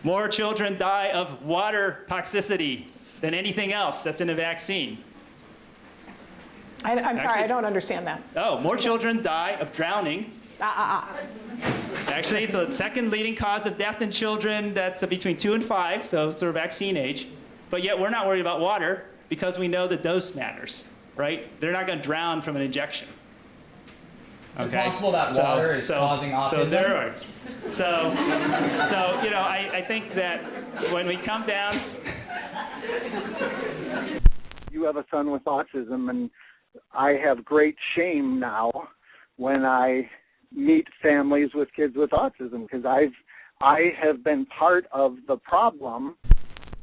More children die of water toxicity than anything else that's in a vaccine. I'm sorry, I don't understand that. Oh, more children die of drowning. Actually, it's the second leading cause of death in children that's between 2 and 5, so sort of vaccine age. But yet we're not worried about water because we know the dose matters, right? They're not going to drown from an injection. Is it possible that water is causing autism? So, you know, I think that when we come down... You have a son with autism, and I have great shame now when I meet families with kids with autism, because I have been part of the problem.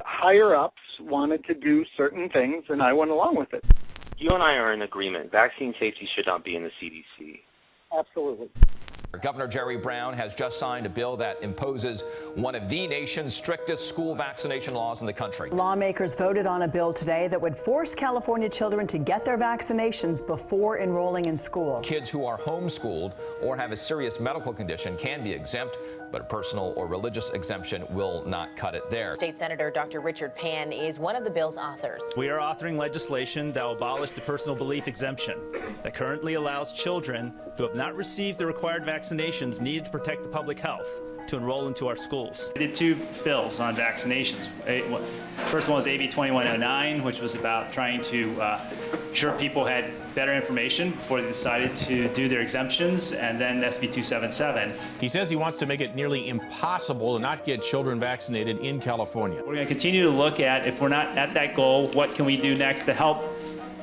Higher-ups wanted to do certain things, and I went along with it. You and I are in agreement. Vaccine safety should not be in the CDC. Absolutely. Governor Jerry Brown has just signed a bill that imposes one of the nation's strictest school vaccination laws in the country. Lawmakers voted on a bill today that would force California children to get their vaccinations before enrolling in school. Kids who are homeschooled or have a serious medical condition can be exempt, but a personal or religious exemption will not cut it there. State Senator Dr. Richard Pan is one of the bill's authors. We are authoring legislation that will abolish the personal belief exemption that currently allows children who have not received the required vaccinations needed to protect the public health to enroll into our schools. We did 2 bills on vaccinations. First one was AB 2109, which was about trying to ensure people had better information before they decided to do their exemptions, and then SB 277. He says he wants to make it nearly impossible to not get children vaccinated in California. We're going to continue to look at, if we're not at that goal, what can we do next to help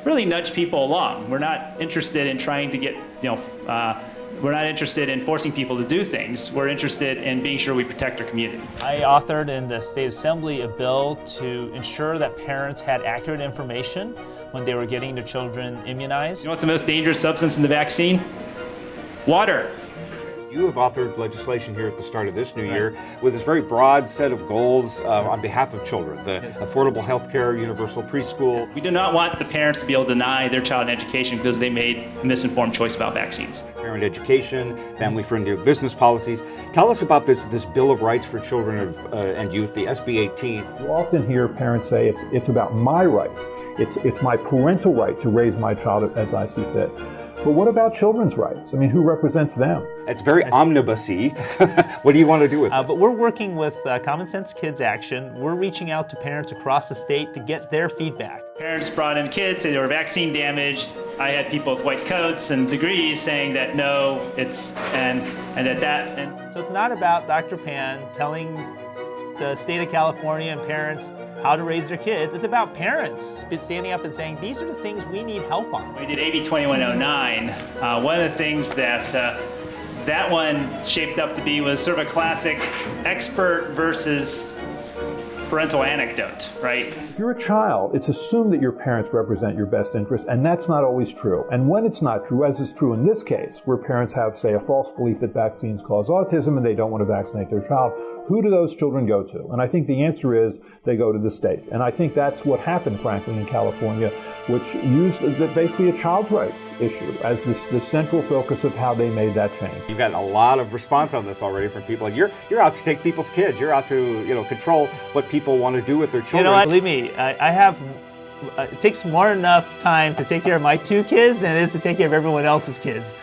really nudge people along. We're not interested in trying to get, we're not interested in forcing people to do things. We're interested in being sure we protect our community. I authored in the State Assembly a bill to ensure that parents had accurate information when they were getting their children immunized. You know what's the most dangerous substance in the vaccine? Water. You have authored legislation here at the start of this new year with this very broad set of goals on behalf of children, the affordable health care, universal preschool. We do not want the parents to be able to deny their child an education because they made a misinformed choice about vaccines. Parent education, family-friendly business policies. Tell us about this Bill of Rights for Children and Youth, the SB18. You often hear parents say it's about my rights. It's my parental right to raise my child as I see fit. But what about children's rights? I mean, who represents them? It's very omnibus-y. What do you want to do with it? But we're working with Common Sense Kids Action. We're reaching out to parents across the state to get their feedback. Parents brought in kids, they were vaccine damaged. I had people with white coats and degrees saying that no, it's, and So it's not about Dr. Pan telling the state of California and parents how to raise their kids. It's about parents standing up and saying, these are the things we need help on. We did AB 2109. One of the things that that one shaped up to be was sort of a classic expert versus parental anecdote, right? If you're a child, it's assumed that your parents represent your best interest, and that's not always true. And when it's not true, as is true in this case, where parents have, say, a false belief that vaccines cause autism and they don't want to vaccinate their child, who do those children go to? And I think the answer is they go to the state. And I think that's what happened, frankly, in California, which used basically a child's rights issue as the central focus of how they made that change. You've gotten a lot of response on this already from people. You're out to take people's kids. You're out to control what people want to do with their children. You know what? Believe me, I have. It takes more than enough time to take care of my 2 kids than it is to take care of everyone else's kids.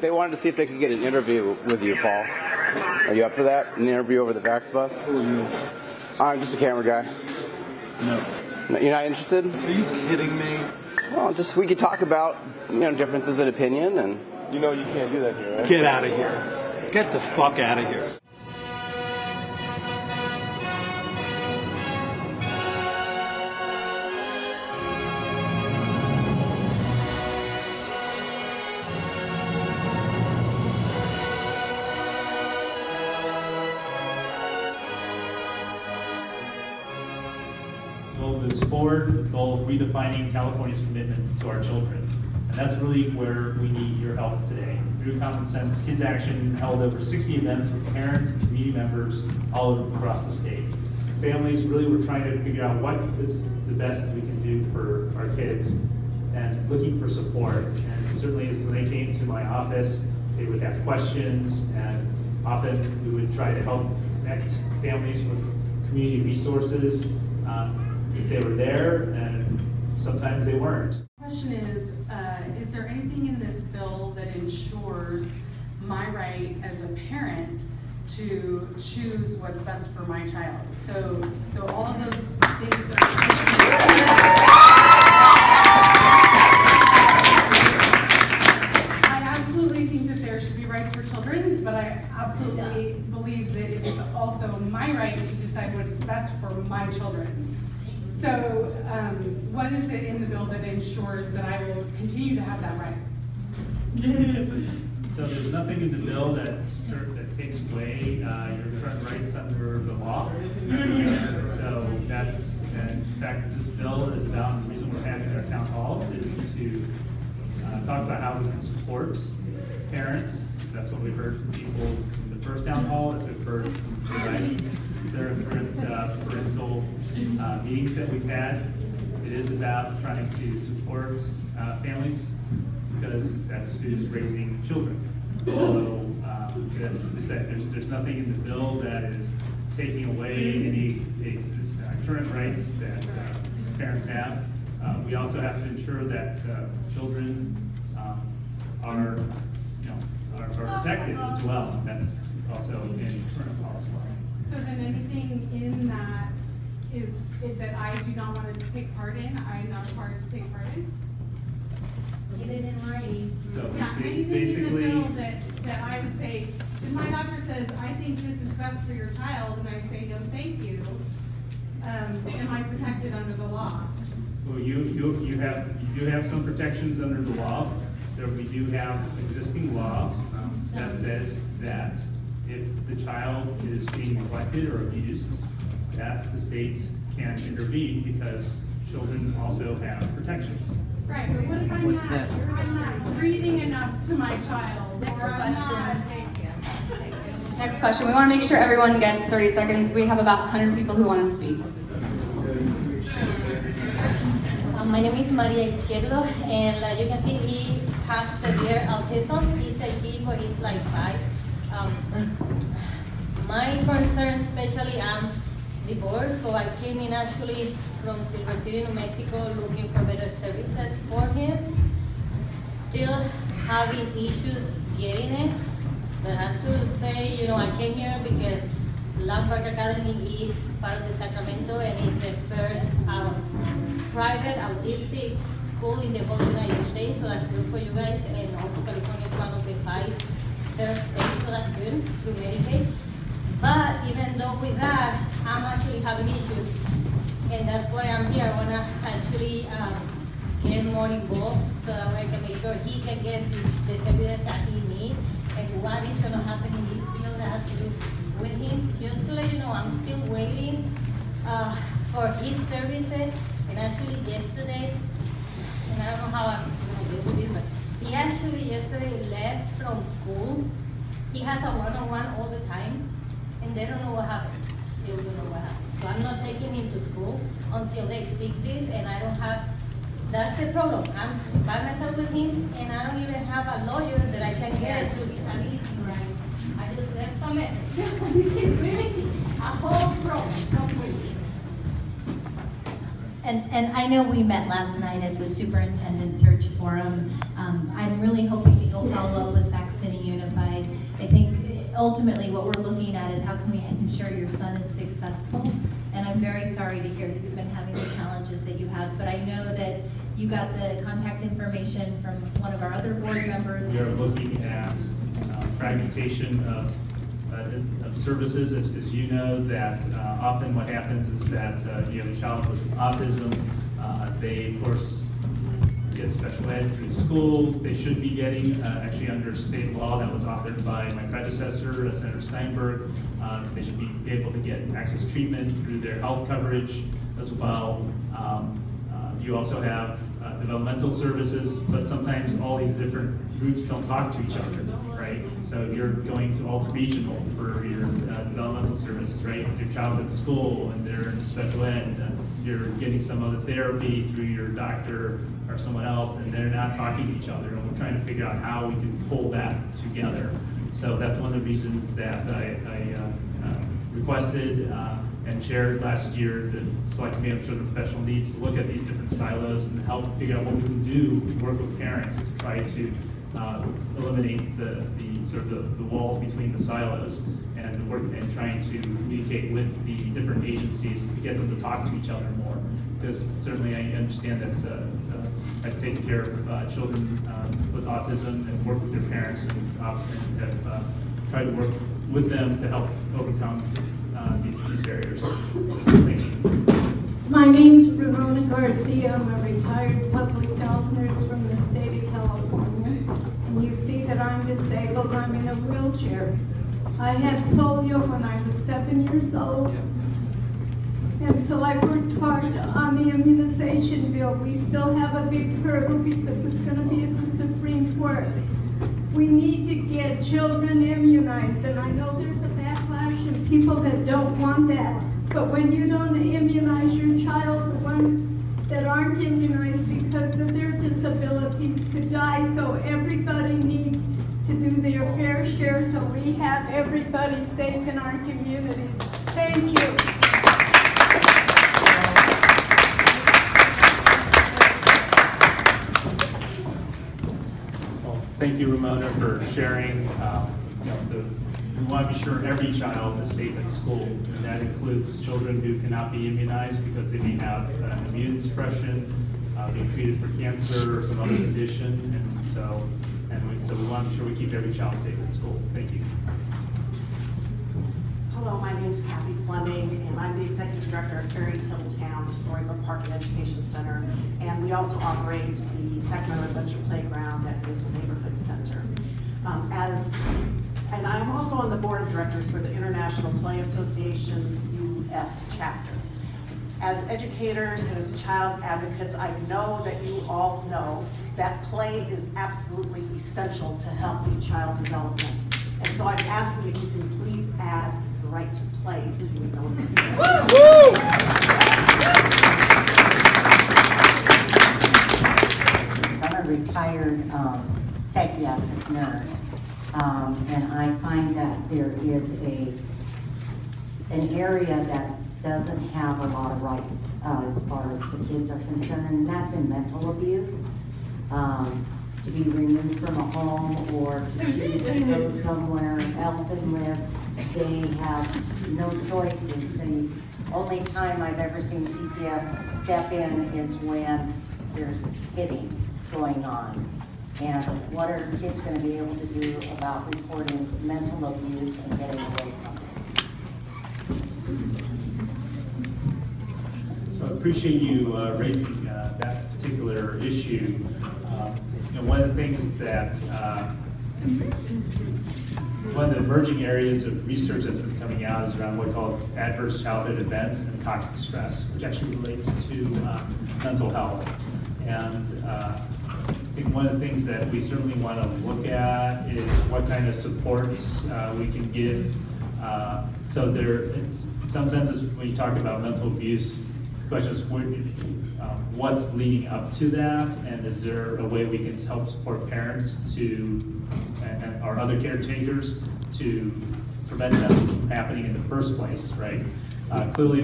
They wanted to see if they could get an interview with you, Paul. Are you up for that? An interview over the Vax bus? Who are you? I'm just a camera guy. No. You're not interested? Are you kidding me? Well, just we could talk about differences in opinion and. You know you can't do that here, right? Get out of here. Get the fuck out of here. Moves forward with the goal of redefining California's commitment to our children. And that's really where we need your help today. Through Common Sense Kids Action held over 60 events with parents and community members all across the state. families really were trying to figure out what is the best we can do for our kids and looking for support. And certainly as they came to my office, they would have questions, and often we would try to help connect families with community resources if they were there, and sometimes they weren't. The question is there anything in this bill that ensures my right as a parent to choose what's best for my child? So all of those things that I absolutely think that there should be rights for children, but I absolutely believe that it is also my right to decide what is best for my children. So what is it in the bill that ensures that I will continue to have that right? So there's nothing in the bill that takes away your current rights under the law. So that's, in fact, this bill is about, the reason we're having our town halls is to talk about how we can support parents. That's what we heard from people in the first town hall, as we've heard from providing their current parental meetings that we've had. It is about trying to support families, because that's who's raising children. So, as I said, there's nothing in the bill that is taking away any current rights that parents have. We also have to ensure that children are protected as well. That's also in current law as well. So then anything in that is that I do not want to take part in, I'm not required to take part in? Get it in writing. So yeah, basically, in the bill that I would say, if my doctor says, I think this is best for your child, and I say, no, thank you, am I protected under the law? well, you do have some protections under the law. We do have existing law that says that if the child is being neglected or abused, that the state can intervene, because children also have protections. Right, but what if I'm not breathing enough to my child? Next or I'm question. not... Next question. We want to make sure everyone gets 30 seconds. We have about 100 people who want to speak. My name is Maria Izquierdo, and like you can see, he has severe autism. He's a kid where he's like 5. My concern, especially, I'm divorced, so I came in actually from Silver City, New Mexico, looking for better services for him. Still having issues getting it, but I have to say, I came here because Landmark Academy is part of the Sacramento, and it's the first private autistic school in the whole United States, so that's good for you guys. And also California is one of the 5 first states, so that's good through Medicaid. But even though with that, I'm actually having issues, and that's why I'm here. I want to actually get more involved, so that way I can make sure he can get the services that he needs, and what is going to happen in this bill that has to do with him. Just to let you know, I'm still waiting for his services. And actually yesterday, and I don't know how I'm going to deal with this, but he actually yesterday left from school. He has a one-on-one all the time, and they don't know what happened. Still don't know what happened. So I'm not taking him to school until they fix this, and I don't have, that's the problem. I'm by myself with him, and I don't even have a lawyer that I can get to disability. Right? I just left a message. This is really a whole problem, completely. And I know we met last night at the Superintendent Search Forum. I'm really hoping that you'll follow up with Sac City Unified. I think ultimately what we're looking at is how can we ensure your son is successful. And I'm very sorry to hear that you've been having the challenges that you have, but I know that you got the contact information from one of our other board members. We are looking at fragmentation of services, as you know, that often what happens is that you have a child with autism. They, of course, get special ed through school. They should be getting, actually under state law that was authored by my predecessor, Senator Steinberg, they should be able to get access treatment through their health coverage as well. You also have developmental services, but sometimes all these different groups don't talk to each other, right? So you're going to Alta Regional for your developmental services, right? Your child's at school and they're in special ed. You're getting some other therapy through your doctor or someone else, and they're not talking to each other. And we're trying to figure out how we can pull that together. So that's one of the reasons that I requested and chaired last year the Select Committee on Children with Special Needs to look at these different silos and help figure out what we can do to work with parents to try to eliminate the walls between the silos and work and trying to communicate with the different agencies to get them to talk to each other more. Because certainly I understand that I've taken care of children with autism and worked with their parents and have tried to work with them to help overcome these barriers. Thank you. My name is Ramona Garcia. I'm a retired public health nurse from the state of California. And you see that I'm disabled. I'm in a wheelchair. I had polio when I was 7 years old. And so I worked hard on the immunization bill. We still have a big hurdle because it's going to be at the Supreme Court. We need to get children immunized, and I know there's a backlash and people that don't want that. But when you don't immunize your child, the ones that aren't immunized because of their disabilities could die. So everybody needs to do their fair share so we have everybody safe in our communities. Thank you. Thank you, Ramona, for sharing. We want to be sure every child is safe at school, and that includes children who cannot be immunized because they may have an immune suppression, being treated for cancer or some other condition, and so we want to be sure we keep every child safe at school. Thank you. Hello, my name is Kathy Fleming, and I'm the Executive Director at Fairy Tale Town, the Storybook Park and Education Center, and we also operate the Sacramento Adventure Playground at Maple Neighborhood Center. And I'm also on the Board of Directors for the International Play Association's U.S. chapter. As educators and as child advocates, I know that you all know that play is absolutely essential to healthy child development. And so I'm asking if you can please add the right to play to your bill. I'm a retired psychiatric nurse, and I find that there is an area that doesn't have a lot of rights as far as the kids are concerned, and that's in mental abuse. To be removed from a home or to choose to go somewhere else and live, they have no choices. The only time I've ever seen CPS step in is when there's hitting going on. And what are kids going to be able to do about reporting mental abuse and getting away from it? So I appreciate you raising that particular issue. One of the things that, one of the emerging areas of research that's been coming out is around what we call adverse childhood events and toxic stress, which actually relates to mental health. And I think one of the things that we certainly want to look at is what kind of supports we can give. So there, in some senses, when you talk about mental abuse, the question is what's leading up to that, and is there a way we can help support parents to, and our other caretakers to prevent that from happening in the first place, right? Clearly,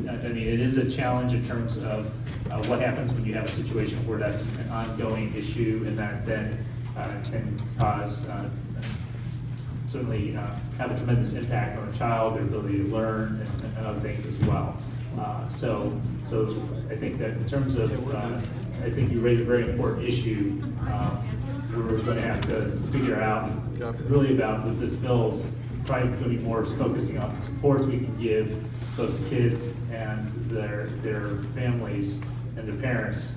it is a challenge in terms of what happens when you have a situation where that's an ongoing issue, and that then can cause, certainly have a tremendous impact on a child, their ability to learn, and other things as well. So I think that in terms of, I think you raised a very important issue. We're going to have to figure out really about with this bill's probably going to be more focusing on the supports we can give both kids and their families and their parents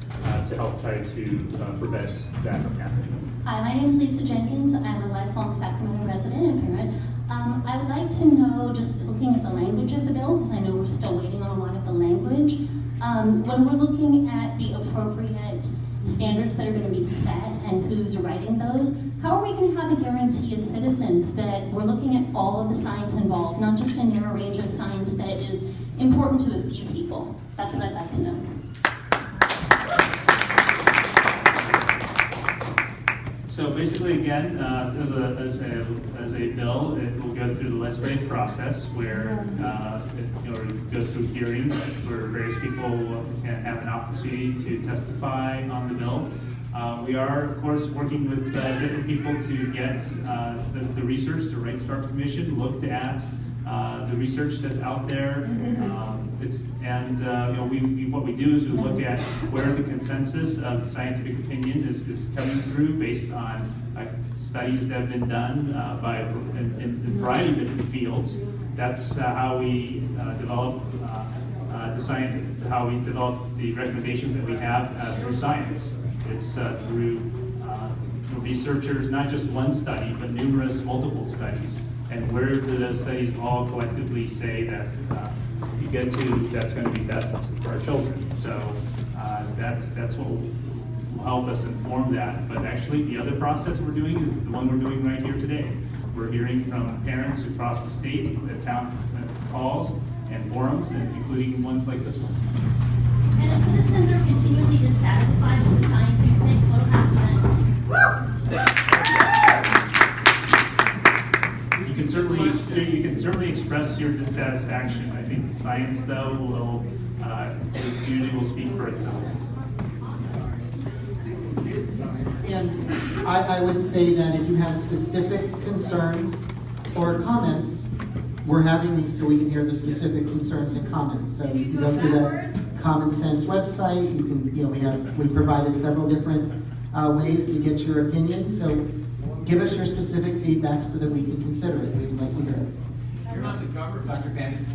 to help try to prevent that from happening. Hi, my name is Lisa Jenkins. I'm a lifelong Sacramento resident and parent. I would like to know, just looking at the language of the bill, because I know we're still waiting on a lot of the language, when we're looking at the appropriate standards that are going to be set and who's writing those, how are we going to have a guarantee as citizens that we're looking at all of the science involved, not just a narrow range of science that is important to a few people? That's what I'd like to know. So basically, again, as a bill, it will go through the legislative process where it goes through hearings where various people can have an opportunity to testify on the bill. We are, of course, working with different people to get the research. The Right Start Commission looked at the research that's out there. What we do is we look at where the consensus of the scientific opinion is coming through based on studies that have been done in a variety of different fields. That's how we develop the science. How we develop the recommendations that we have through science. It's through researchers, not just one study, but multiple studies. And where do those studies all collectively say that you get to that's going to be best for our children? So that's what will help us inform that. But actually, the other process we're doing is the one we're doing right here today. We're hearing from parents across the state at town halls and forums, and including ones like this one. And if citizens are continually dissatisfied with the science you think, what happens then? You can certainly express your dissatisfaction. I think science, though, will speak for itself. And I would say that if you have specific concerns or comments, we're having these so we can hear the specific concerns and comments. So you can go through the Common Sense website. You can, we provided several different ways to get your opinion. So give us your specific feedback so that we can consider it. We'd like to hear it. You're not the governor, Dr. Pan.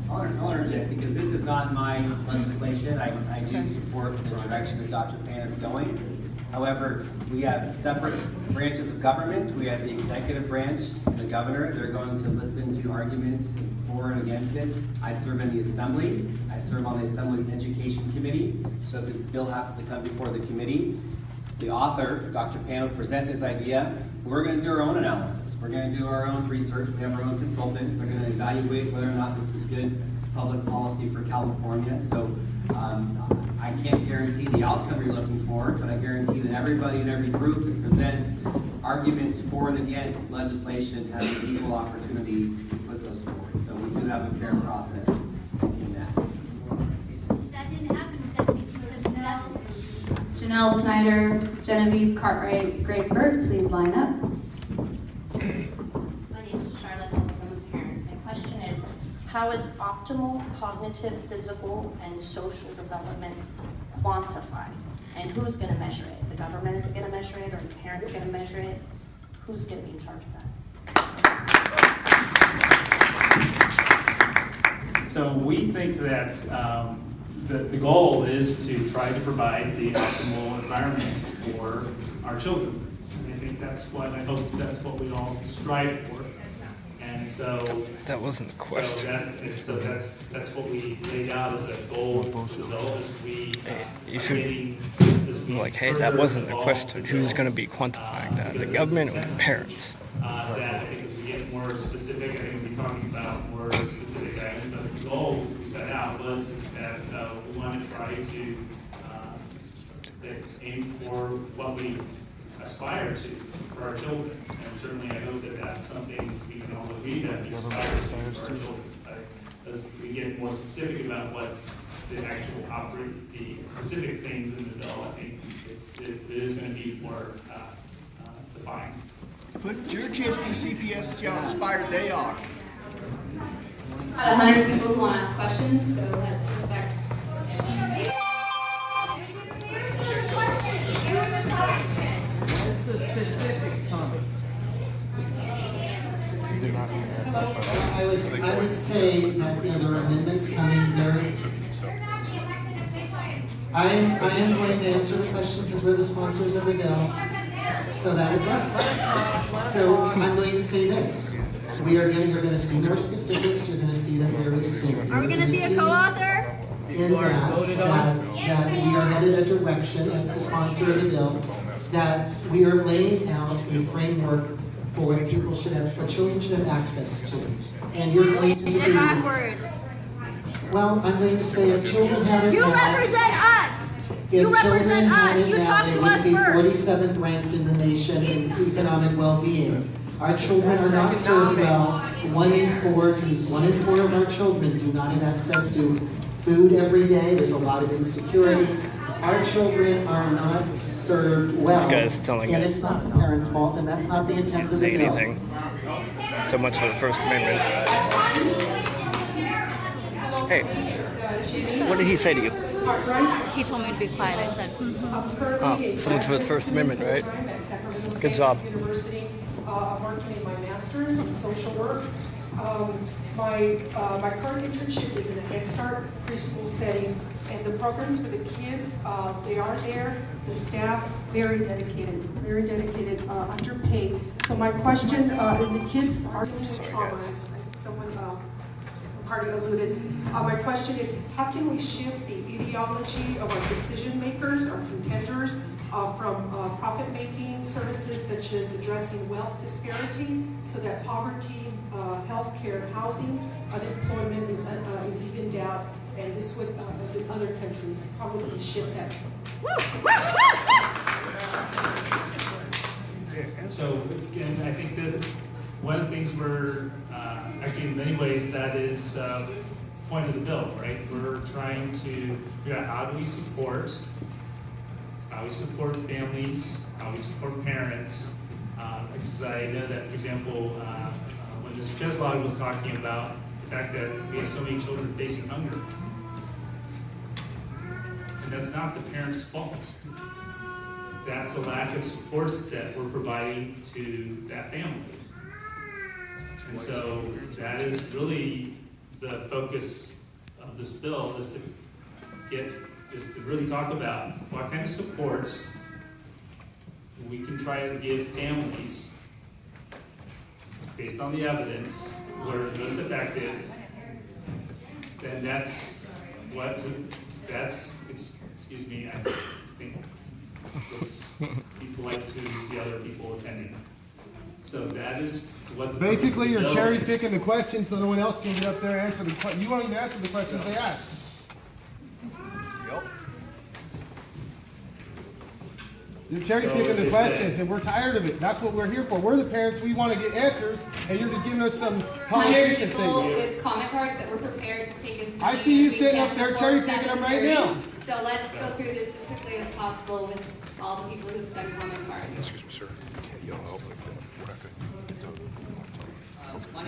I'll interject because this is not my legislation. I do support the direction that Dr. Pan is going. However, we have separate branches of government. We have the executive branch, the governor. They're going to listen to arguments for and against it. I serve in the assembly. I serve on the Assembly Education Committee. So if this bill happens to come before the committee, the author, Dr. Pan, will present this idea. We're going to do our own analysis. We're going to do our own research. We have our own consultants. They're going to evaluate whether or not this is good public policy for California. So I can't guarantee the outcome you're looking for, but I guarantee that everybody in every group that presents arguments for and against legislation has an equal opportunity to put those forward. So we do have a fair process in that. That didn't happen with SB18. Janelle Snyder, Genevieve Cartwright, Greg Burt, please line up. My name is Charlotte. I'm a parent. My question is, how is optimal cognitive, physical, and social development quantified? And who's going to measure it? The government is going to measure it, or the parents going to measure it? Who's going to be in charge of that? So we think that the goal is to try to provide the optimal environment for our children. And I think I hope that's what we all strive for. And so that wasn't the question. So that's what we laid out as a goal. You should be like, hey, that wasn't the question. Who's going to be quantifying that? The government or the parents? That I think as we get more specific, I think we'll be talking about more specific items. But the goal we set out was that we want to try to aim for what we aspire to for our children. And certainly I hope that that's something we can all agree that we aspire to for our children. As we get more specific about what's the actual the specific things in the bill, I think it is going to be more defined. Put your kids through CPS and see how inspired they are. About 100 people who want to ask questions, so let's respect. What's the specifics, Tommy? I would say that there are amendments coming very. I am going to answer the question because we're the sponsors of the bill. So that it does. So I'm going to say this. You're going to see more specifics. You're going to see them very soon. Are we going to see a co-author? in that we are headed a direction as the sponsor of the bill, that we are laying out a framework for what people should have, what children should have access to. And you're going to see. Backwards. Well, I'm going to say if children have it You now, represent us. You represent us. You talk to us they would first. be 47th ranked in the nation in economic well-being. Our children are not served well. 1 in 4 of our children do not have access to food every day. There's a lot of insecurity. Our children are not served well. This guy's telling and us. it's not the parents' fault, and that's not the intent of the bill. Anything. So much for the First Amendment. Hey, what did he say to you? He told me to be quiet. I said, Oh, so much for the First Amendment, right? Good job. I'm working in my master's in social work. My current internship is in a Head Start preschool setting, and the programs for the kids, they are there. The staff, very dedicated, underpaid. So my question, and the kids are dealing with traumas. I think someone already alluded. My question is, how can we shift the ideology of our decision makers, our contenders, from profit-making services such as addressing wealth disparity, so that poverty, healthcare, housing, unemployment is evened out, and this would, as in other countries, probably shift that. So, again, I think that one of the things we're, actually in many ways, that is the point of the bill, right? We're trying to figure out how do we support families, how we support parents. Because I know that, for example, when Mr. Cheslog was talking about the fact that we have so many children facing hunger, and that's not the parents' fault. That's a lack of supports that we're providing to that family. And so that is really the focus of this bill, is to really talk about what kind of supports we can try to give families based on the evidence where it's most effective. Then that's excuse me, I think let's be polite to the other people attending. So that is what basically you're bill cherry is. picking the questions so no one else can get up there and answer the questions. You won't even answer the questions they ask. You're cherry picking the questions, and we're tired of it. That's what we're here for. We're the parents. We want to get answers, and you're just giving us some politician people statements. with comment cards that we're prepared to take as I many see you as we sitting can up there before cherry picking them right 7:30. now. So let's go through this as quickly as possible with all the people who've done comment cards. Excuse me, sir. You can't yell out like that. We're not going to get done.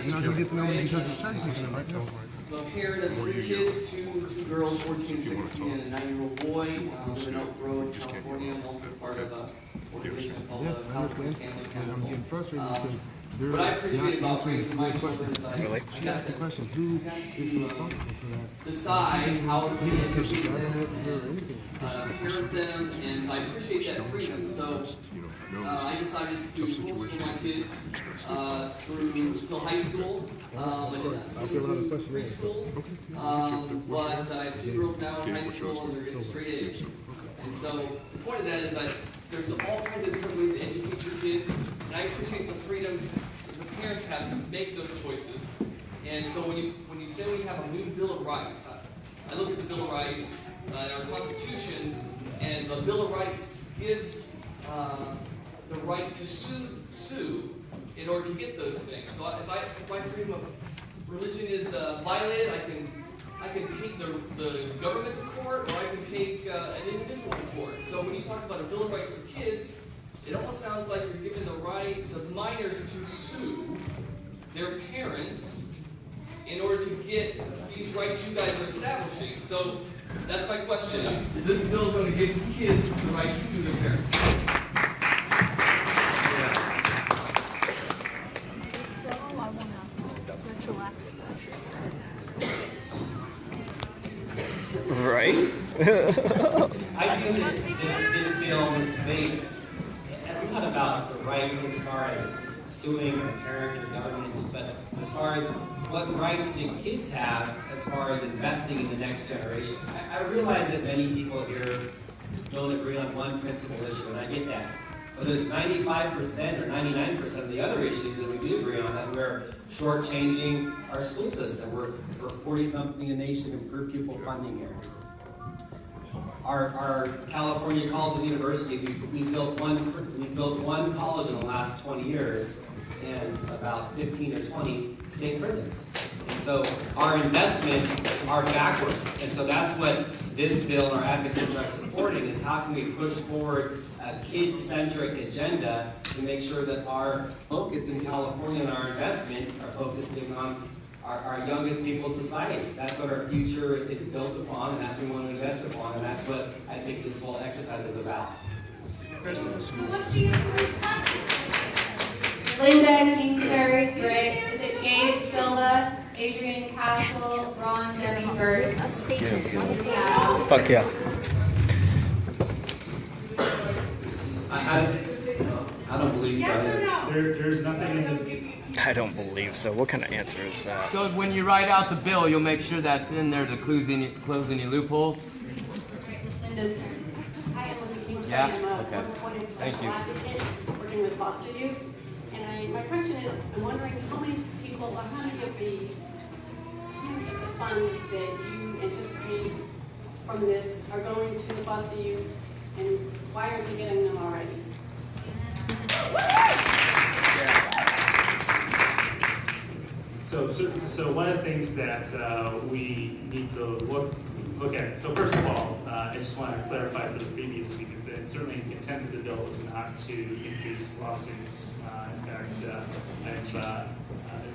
You're not going to get to know me because you're cherry picking them right now. I'm a parent of 3 kids, two girls, 14, 16, and a 9-year-old boy. I live in Elk Road, California. I'm also part of an organization called the California Family Council. I'm getting frustrated because they're What I not appreciate about answering raising my the children question. is I She asked the question, who is responsible for that? decide how to You didn't catch it, educate I don't them, have to hear anything. parent them, and I appreciate that freedom. So I decided to homeschool my kids through till high school. I did not send them to preschool, but I have 2 girls now in high school and they're getting straight A's. And so the point of that is that there's all kinds of different ways to educate your kids, and I appreciate the freedom that the parents have to make those choices. And so when you say we have a new Bill of Rights, I look at the Bill of Rights in our Constitution, and the Bill of Rights gives the right to sue in order to get those things. So if my freedom of religion is violated, I can take the government to court, or I can take an individual to court. So when you talk about a Bill of Rights for kids, it almost sounds like you're giving the rights of minors to sue their parents in order to get these rights you guys are establishing. So that's my question. Is this bill going to give kids the right to sue their parents? Right? I view this bill, this debate, as not about the rights as far as suing a parent or government, but as far as what rights do kids have as far as investing in the next generation. I realize that many people here don't agree on one principal issue, and I get that. But there's 95% or 99% of the other issues that we do agree on, that we're shortchanging our school system. We're 40-something a nation in per pupil funding here. Our California colleges and universities, we built one college in the last 20 years, and about 15 or 20 state prisons. And so our investments are backwards. And so that's what this bill and our advocates are supporting, is how can we push forward a kid-centric agenda to make sure that our focus in California and our investments are focusing on our youngest people in society. That's what our future is built upon, and that's what we want to invest upon, and that's what I think this whole exercise is about. Linda, Kingsbury, great. Is it Gabe Silva, Adrian Castle, Ron, Debbie Bird? Fuck yeah. I don't believe so. There's nothing in the... I don't believe so. What kind of answer is that? So when you write out the bill, you'll make sure that's in there to close any loopholes? Linda's turn. Hi, I'm Linda Kingsbury. Yeah? I'm a Okay. Force One Thank special you. advocate working with foster youth. And my question is, I'm wondering how many people, or how many of the funds that you anticipate from this are going to the foster youth, and why aren't we getting them already? So one of the things that we need to look at, so first of all, I just want to clarify for the previous speaker that certainly the intent of the bill is not to increase lawsuits. In fact,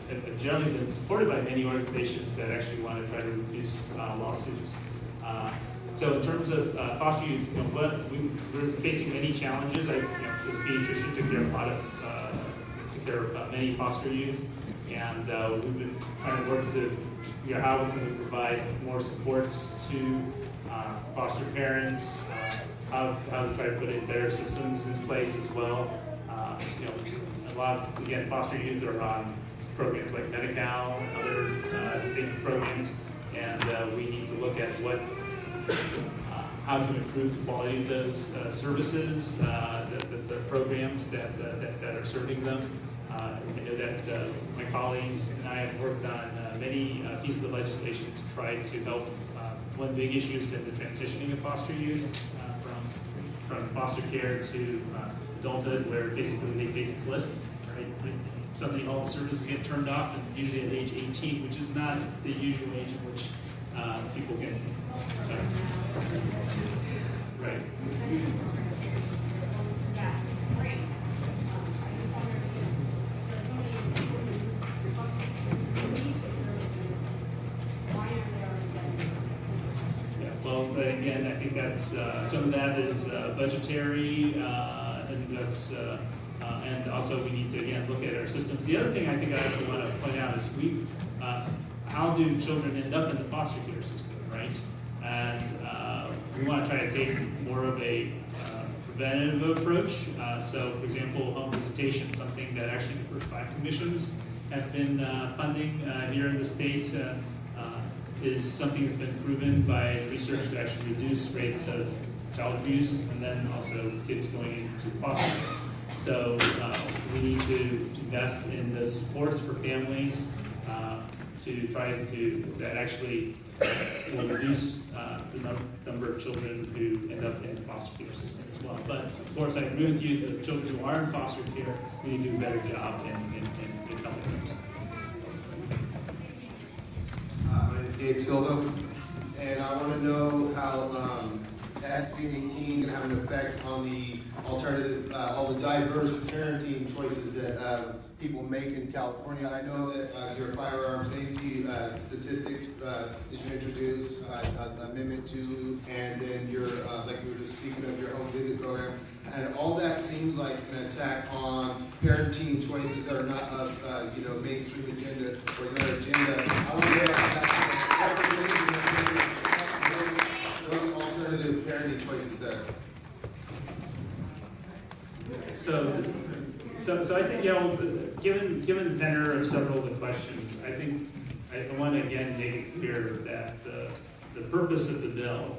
I've generally been supported by many organizations that actually want to try to reduce lawsuits. So in terms of foster youth, we're facing many challenges. As a pediatrician, took care of many foster youth. And we've been trying to work to figure out how we can provide more supports to foster parents, how to try to put in better systems in place as well. A lot of, again, foster youth are on programs like Medi-Cal, other state programs, and we need to look at how to improve the quality of those services, the programs that are serving them. I know that my colleagues and I have worked on many pieces of legislation to try to help. One big issue has been the transitioning of foster youth from foster care to adulthood, where basically they face a cliff, right? Suddenly all the services get turned off, and usually at age 18, which is not the usual age in which people can. Right. Well, again, I think that's some of that is budgetary, and that's and also we need to again look at our systems. The other thing I think I also want to point out is how do children end up in the foster care system, right? And we want to try to take more of a preventative approach. So, for example, home visitation, something that actually the first 5 commissions have been funding here in the state. Is something that's been proven by research to actually reduce rates of child abuse and then also kids going into foster care. So we need to invest in the supports for families to try to, that actually will reduce the number of children who end up in the foster care system as well. But of course, I agree with you, the children who are in foster care, we need to do a better job in helping them. My name is Gabe Silva, and I want to know how the SB18 is going to have an effect on the alternative, all the diverse parenting choices that people make in California. I know that your firearm safety statistics that you introduced, Amendment 2, and then your, like you were just speaking of, your home visit program. And all that seems like an attack on parenting choices that are not of, mainstream agenda or your agenda. I want to hear those alternative parenting choices there. So So I think, given the tenor of several of the questions, I think I want to again make it clear that the purpose of the bill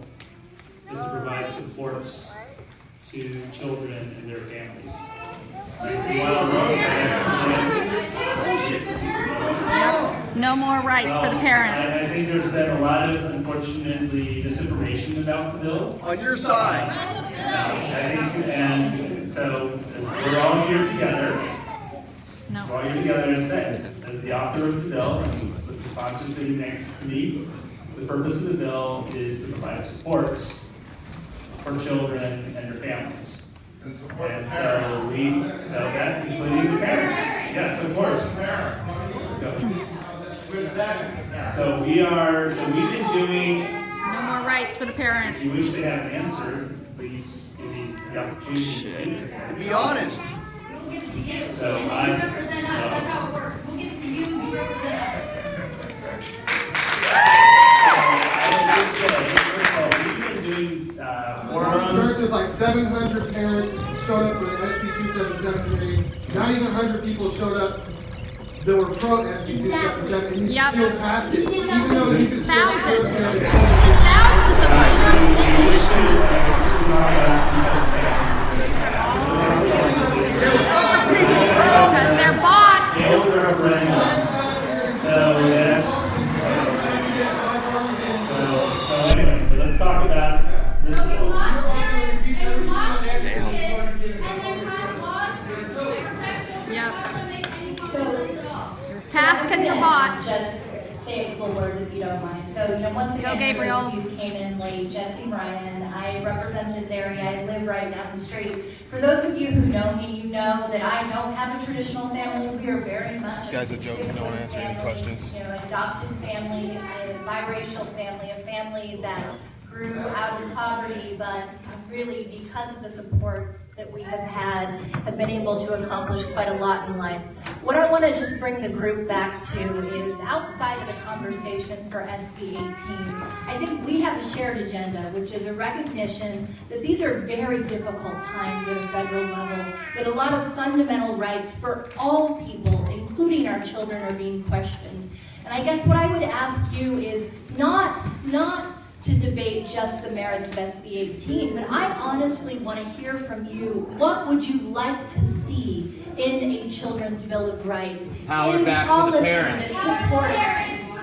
is to provide supports to children and their families. No more rights for the parents. I think there's been a lot of, unfortunately, misinformation about the bill. On your side. And so we're all here together. No. We're all here together, as I said, as the author of the bill, with the sponsor sitting next to me. The purpose of the bill is to provide supports for children and their families. And so that including the parents. Yes, of course. So we've been doing. No more rights for the parents. If you wish to have an answer, please give me the opportunity to be honest. We'll give it to you. So you represent us. That's how it works. We'll give it to you. You represent us. We've been doing forums. Versus like 700 parents showed up for the SB277 committee. Not even 100 people showed up that were pro SB277, and you still passed it. Even though you could Thousands of because they're bots. So anyway, let's talk about this bill. Pass because you're hot. Just say a couple words if you don't mind. So, once again, Go, Gabriel. for those of you who came in late, Jesse Ryan, I represent this area. I live right down the street. For those of you who know me, you know that I don't have a traditional family. We are very much. This guy's a joke. No one answered any questions. Adopted family, a biracial family, a family that grew out of poverty, but really because of the supports that we have been able to accomplish quite a lot in life. What I want to just bring the group back to is outside of the conversation for SB18, I think we have a shared agenda, which is a recognition that these are very difficult times at a federal level, that a lot of fundamental rights for all people, including our children, are being questioned. And I guess what I would ask you is not to debate just the merits of SB18, but I honestly want to hear from you. What would you like to see in a Children's Bill of Rights? Power back to the parents.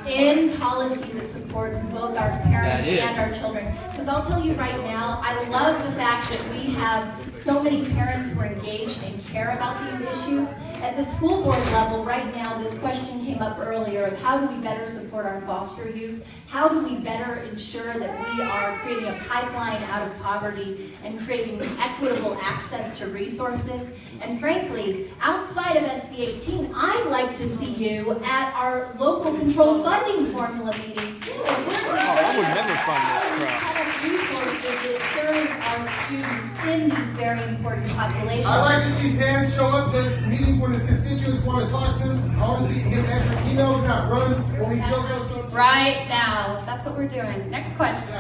In policy that supports both our parents and our children. Because I'll tell you right now, I love the fact that we have so many parents who are engaged and care about these issues. At the school board level, right now, this question came up earlier of how do we better support our foster youth? How do we better ensure that we are creating a pipeline out of poverty and creating equitable access to resources? And frankly, outside of SB18, I'd like to see you at our local control funding formula meetings. I would never fund this crap. Resources that serve our students in these very important populations. I like to see parents show up to this meeting when his constituents want to talk to him. I want to see him get extra emails, not run when we go to Right now. That's what we're doing. Next question.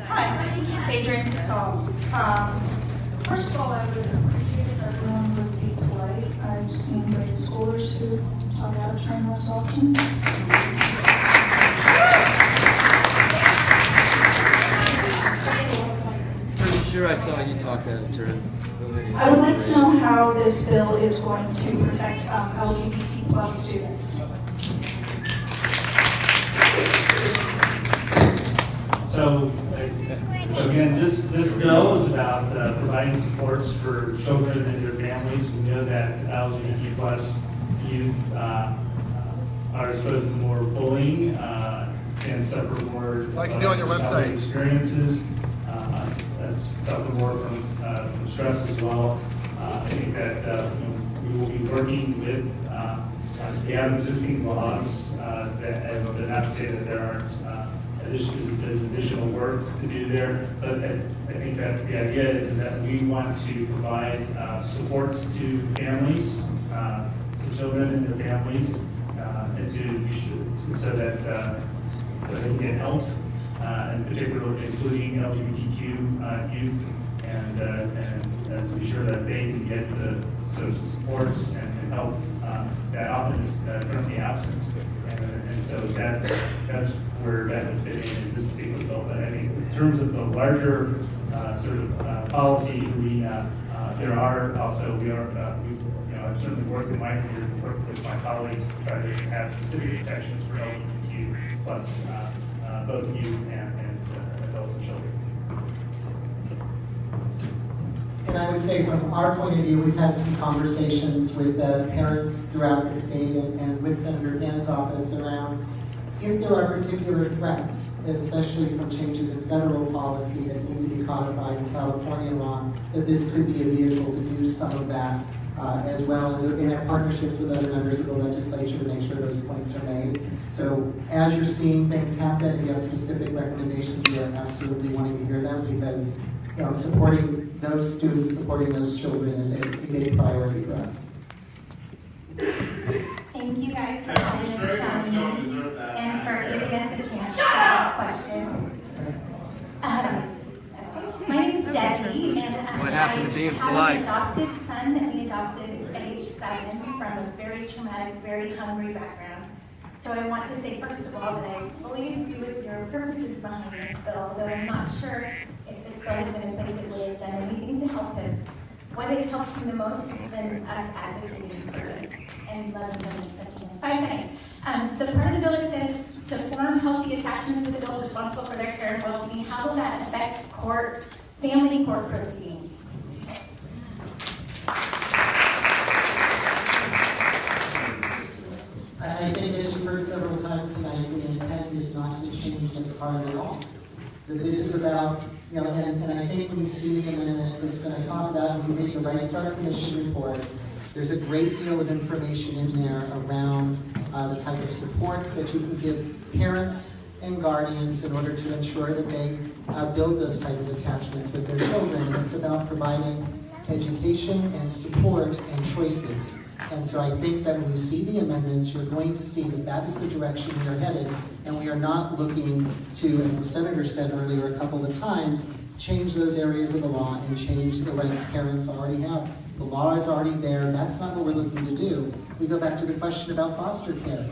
Hi, Adrian Casal. First of all, I would appreciate if everyone would be polite. I've seen grade schoolers who talk out of turn less often. Pretty sure I saw you talk out of turn. I would like to know how this bill is going to protect LGBT plus students. So again, this bill is about providing supports for children and their families. We know that LGBT plus youth are exposed to more bullying and suffer more like you do on your website experiences, suffer more from stress as well. I think that we will be working with, we have existing laws that not to say that there aren't there's additional work to do there, but I think that the idea is that we want to provide supports to families, to children and their families, and so that they can get help in particular including LGBTQ youth, and to be sure that they can get the sort of supports and help that often is currently absent. And so that's where that would fit in this particular bill. But I think in terms of the larger sort of policy arena, there are also, I've certainly worked in my career to work with my colleagues to try to have specific protections for LGBTQ plus both youth and adults and children. And I would say from our point of view, we've had some conversations with parents throughout the state and with Senator Gann's office around if there are particular threats, especially from changes in federal policy that need to be codified in California law, that this could be a vehicle to do some of that as well, and have partnerships with other members of the legislature to make sure those points are made. So as you're seeing things happen, if you have specific recommendations, we are absolutely wanting to hear them, because supporting those students, supporting those children is a big priority for us. Thank you guys for having us down and for giving us a chance to ask questions. My name is Debbie, and What happened to being I have polite? an adopted son that we adopted at age 7 from a very traumatic, very hungry background. So I want to say, first of all, that I fully agree with your purposes behind this bill, though I'm not sure if this bill has been in place, it would have done anything to help him. What has helped him the most has been us advocating for it and letting them make such a 5 seconds. The part of the bill that says to form healthy attachments with adults responsible for their care and well-being, how will that affect family court proceedings? I think, as you've heard several times tonight, the intent is not to change the part at all. That this is about, and I think when you see the minutes, it's going to talk about, when you read the Right Start Commission report, there's a great deal of information in there around the type of supports that you can give parents and guardians in order to ensure that they build those type of attachments with their children. And it's about providing education and support and choices. And so I think that when you see the amendments, you're going to see that that is the direction we are headed, and we are not looking to, as the Senator said earlier a couple of times, change those areas of the law and change the rights parents already have. The law is already there. That's not what we're looking to do. We go back to the question about foster care.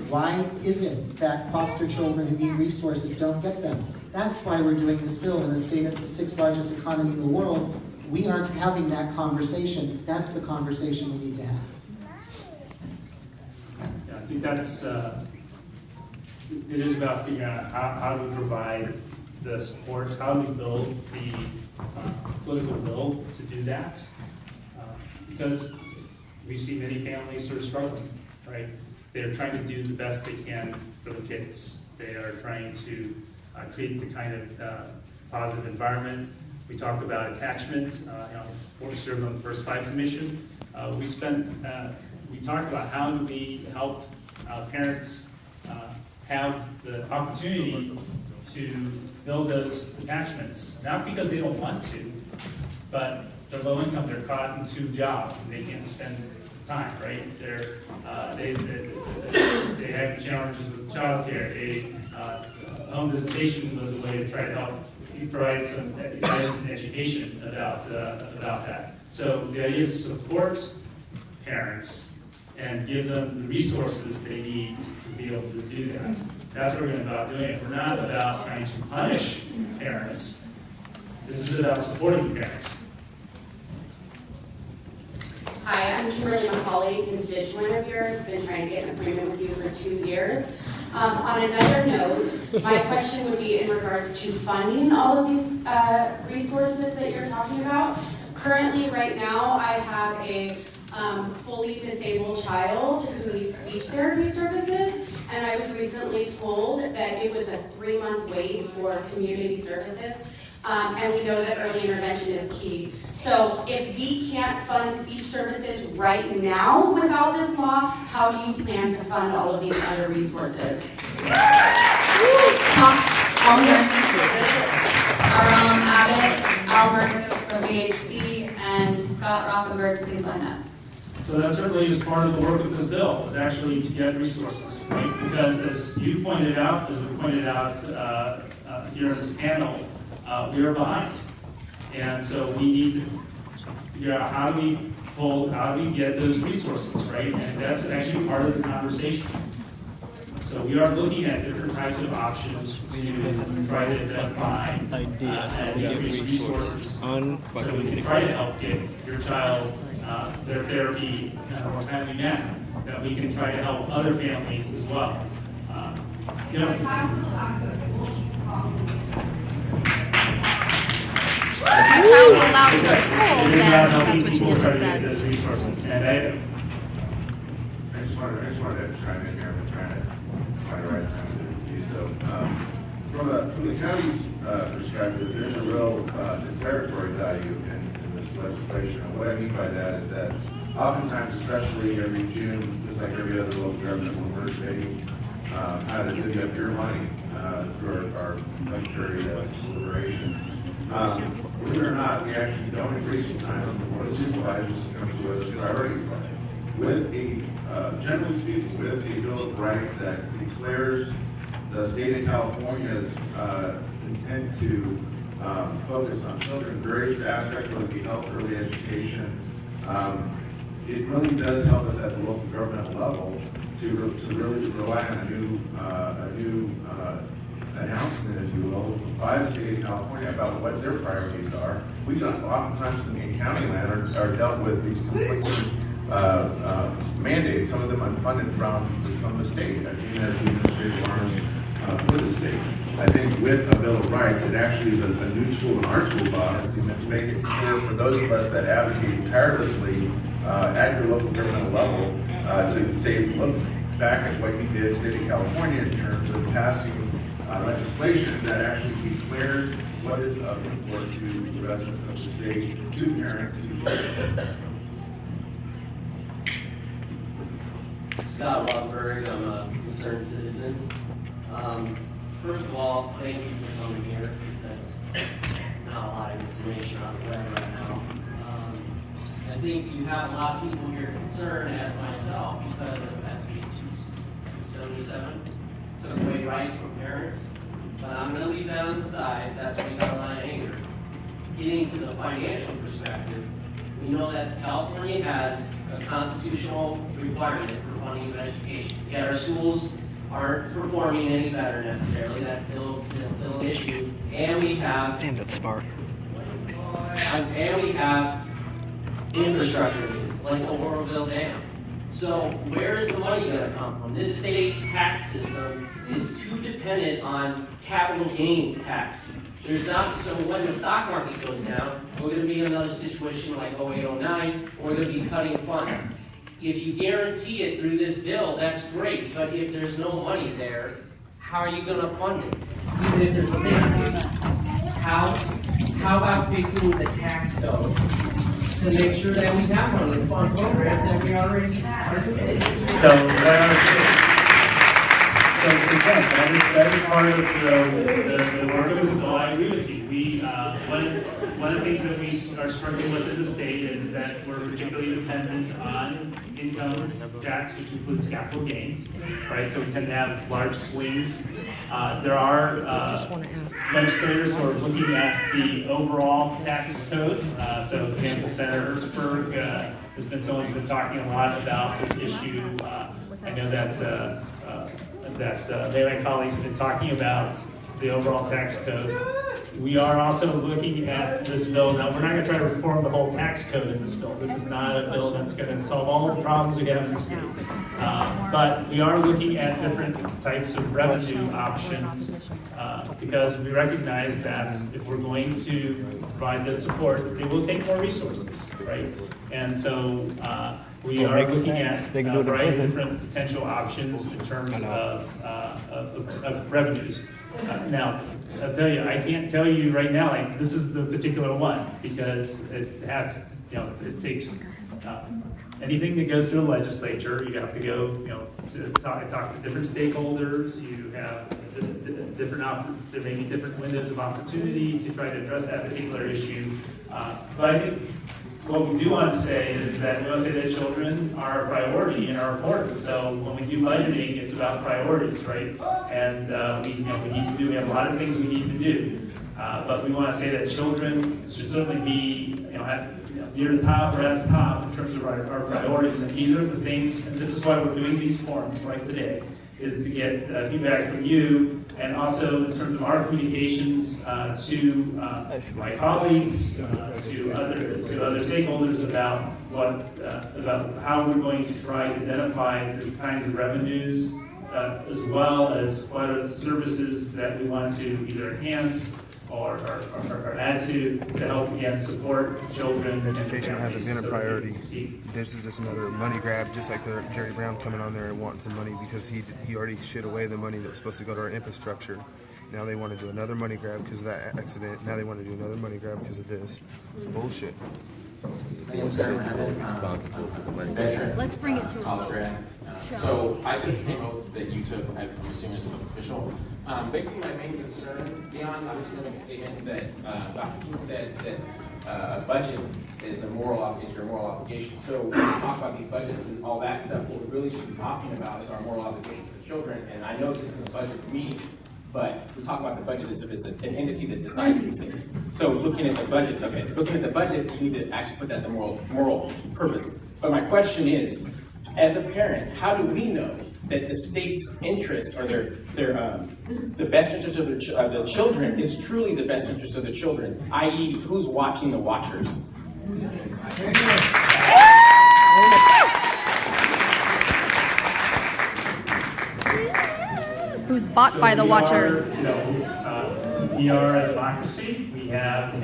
Why is it that foster children who need resources don't get them? That's why we're doing this bill in a state that's the 6th largest economy in the world. We aren't having that conversation. That's the conversation we need to have. Yeah, I think that's, it is about figuring out how do we provide the supports, how do we build the political will to do that? Because we see many families sort of struggling, right? They're trying to do the best they can for the kids. They are trying to create the kind of positive environment. We talked about attachment. Before we served on the first 5 commission, we talked about how do we help parents have the opportunity to build those attachments, not because they don't want to, but they're low income, they're caught in 2 jobs, and they can't spend time, right? They have challenges with childcare. Home visitation was a way to try to help provide some guidance and education about that. So the idea is to support parents and give them the resources they need to be able to do that. That's what we're going to be about doing it. We're not about trying to punish parents. This is about supporting parents. Hi, I'm Kimberly McCauley, constituent of yours. Been trying to get an appointment with you for 2 years. On another note, my question would be in regards to funding all of these resources that you're talking about. Currently, right now, I have a fully disabled child who needs speech therapy services, and I was recently told that it was a 3-month wait for community services. And we know that early intervention is key. So if we can't fund speech services right now without this law, how do you plan to fund all of these other resources? Abbott, Albert from VHC, and Scott Rothenberg, please line up. So that certainly is part of the work of this bill, is actually to get resources, right? Because as you pointed out, as we pointed out here in this panel, we are behind. And so we need to figure out how do we get those resources, right? And that's actually part of the conversation. So we are looking at different types of options to try to identify and increase resources so we can try to help get your child their therapy in a more timely manner, that we can try to help other families as well. You know, If your child is allowed to go to school, then that's what you just said. Those resources. And I just wanted to chime in here. I'm trying to find the right time to do so. From the county's perspective, there's a real declaratory value in this legislation. And what I mean by that is that oftentimes, especially every June, just like every other local government, when we're debating how to divvy up your money through our budgetary deliberations, believe it or not, we actually don't agree sometimes on the board of supervisors in terms of where those priorities lie. With a, generally speaking, with a Bill of Rights that declares the state of California's intent to focus on children in various aspects, whether it be health, early education, it really does help us at the local government level to really rely on a new announcement, if you will, by the state of California about what their priorities are. We oftentimes in county land are dealt with these conflicting mandates, some of them unfunded from the state, even as the administrative arm for the state. I think with a Bill of Rights, it actually is a new tool in our toolbox to make it clear for those of us that advocate tirelessly at your local governmental level to say, look back at what you did, state of California, in terms of passing legislation that actually declares what is of import to the residents of the state, to parents, to children. Scott Wahlberg, I'm a concerned citizen. First of all, thank you for coming here. That's not a lot of information on the web right now. I think you have a lot of people here concerned, as myself, because of SB 277 took away rights from parents. But I'm going to leave that on the side. That's where you got a lot of anger. Getting to the financial perspective, we know that California has a constitutional requirement for funding of education. Yet our schools aren't performing any better necessarily. That's still an issue. And we have infrastructure needs, like the Oroville Dam. So where is the money going to come from? This state's tax system is too dependent on capital gains tax. There's not, so when the stock market goes down, we're going to be in another situation like 0809, we're going to be cutting funds. If you guarantee it through this bill, that's great, but if there's no money there, how are you going to fund it? Even if there's a mandate. How about fixing the tax code to make sure that we have money to fund programs that we already are committed to? So that is part of the work of the bill. I agree with you. One of the things that we are struggling with in the state is that we're particularly dependent on income tax, which includes capital gains, right? So we tend to have large swings. There are legislators who are looking at the overall tax code. So, for example, Senator Hertzberg has been someone who's been talking a lot about this issue. I know that they and my colleagues have been talking about the overall tax code. We are also looking at this bill. Now, we're not going to try to reform the whole tax code in this bill. This is not a bill that's going to solve all the problems we have in the state. But we are looking at different types of revenue options because we recognize that if we're going to provide this support, it will take more resources, right? And so we are looking at a variety of different potential options in terms of revenues. Now, I'll tell you, I can't tell you right now, like, this is the particular one, because it has, it takes anything that goes through the legislature, you have to go, to talk to different stakeholders, you have there may be different windows of opportunity to try to address that particular issue. But I think what we do want to say is that we want to say that children are a priority and are important. So when we do budgeting, it's about priorities, right? And we have a lot of things we need to do. But we want to say that children should certainly be, near the top or at the top in terms of our priorities. And these are the things, and this is why we're doing these forums like today, is to get feedback from you, and also in terms of our communications to my colleagues, to other stakeholders about about how we're going to try to identify the kinds of revenues, as well as what are the services that we want to either enhance or add to help again support children. Education hasn't been a priority. This is just another money grab, just like the Jerry Brown coming on there and wanting some money because he already shit away the money that was supposed to go to our infrastructure. Now they want to do another money grab because of that accident. Now they want to do another money grab because of this. It's bullshit. Responsible for the money. Let's bring it to a college grad. So I took the same oath that you took. I'm assuming it's a public official. Basically, my main concern, beyond I'm just going to make a statement that Dr. King said that a budget is your moral obligation. So when we talk about these budgets and all that stuff, what we really should be talking about is our moral obligation to the children. And I know this isn't a budget for me, but we talk about the budget as if it's an entity that decides these things. So looking at the budget, you need to actually put that in the moral purpose. But my question is, as a parent, how do we know that the state's interest or the best interest of the children is truly the best interest of the children, i.e., who's watching the watchers? Who's bought by the watchers? We are a democracy. We have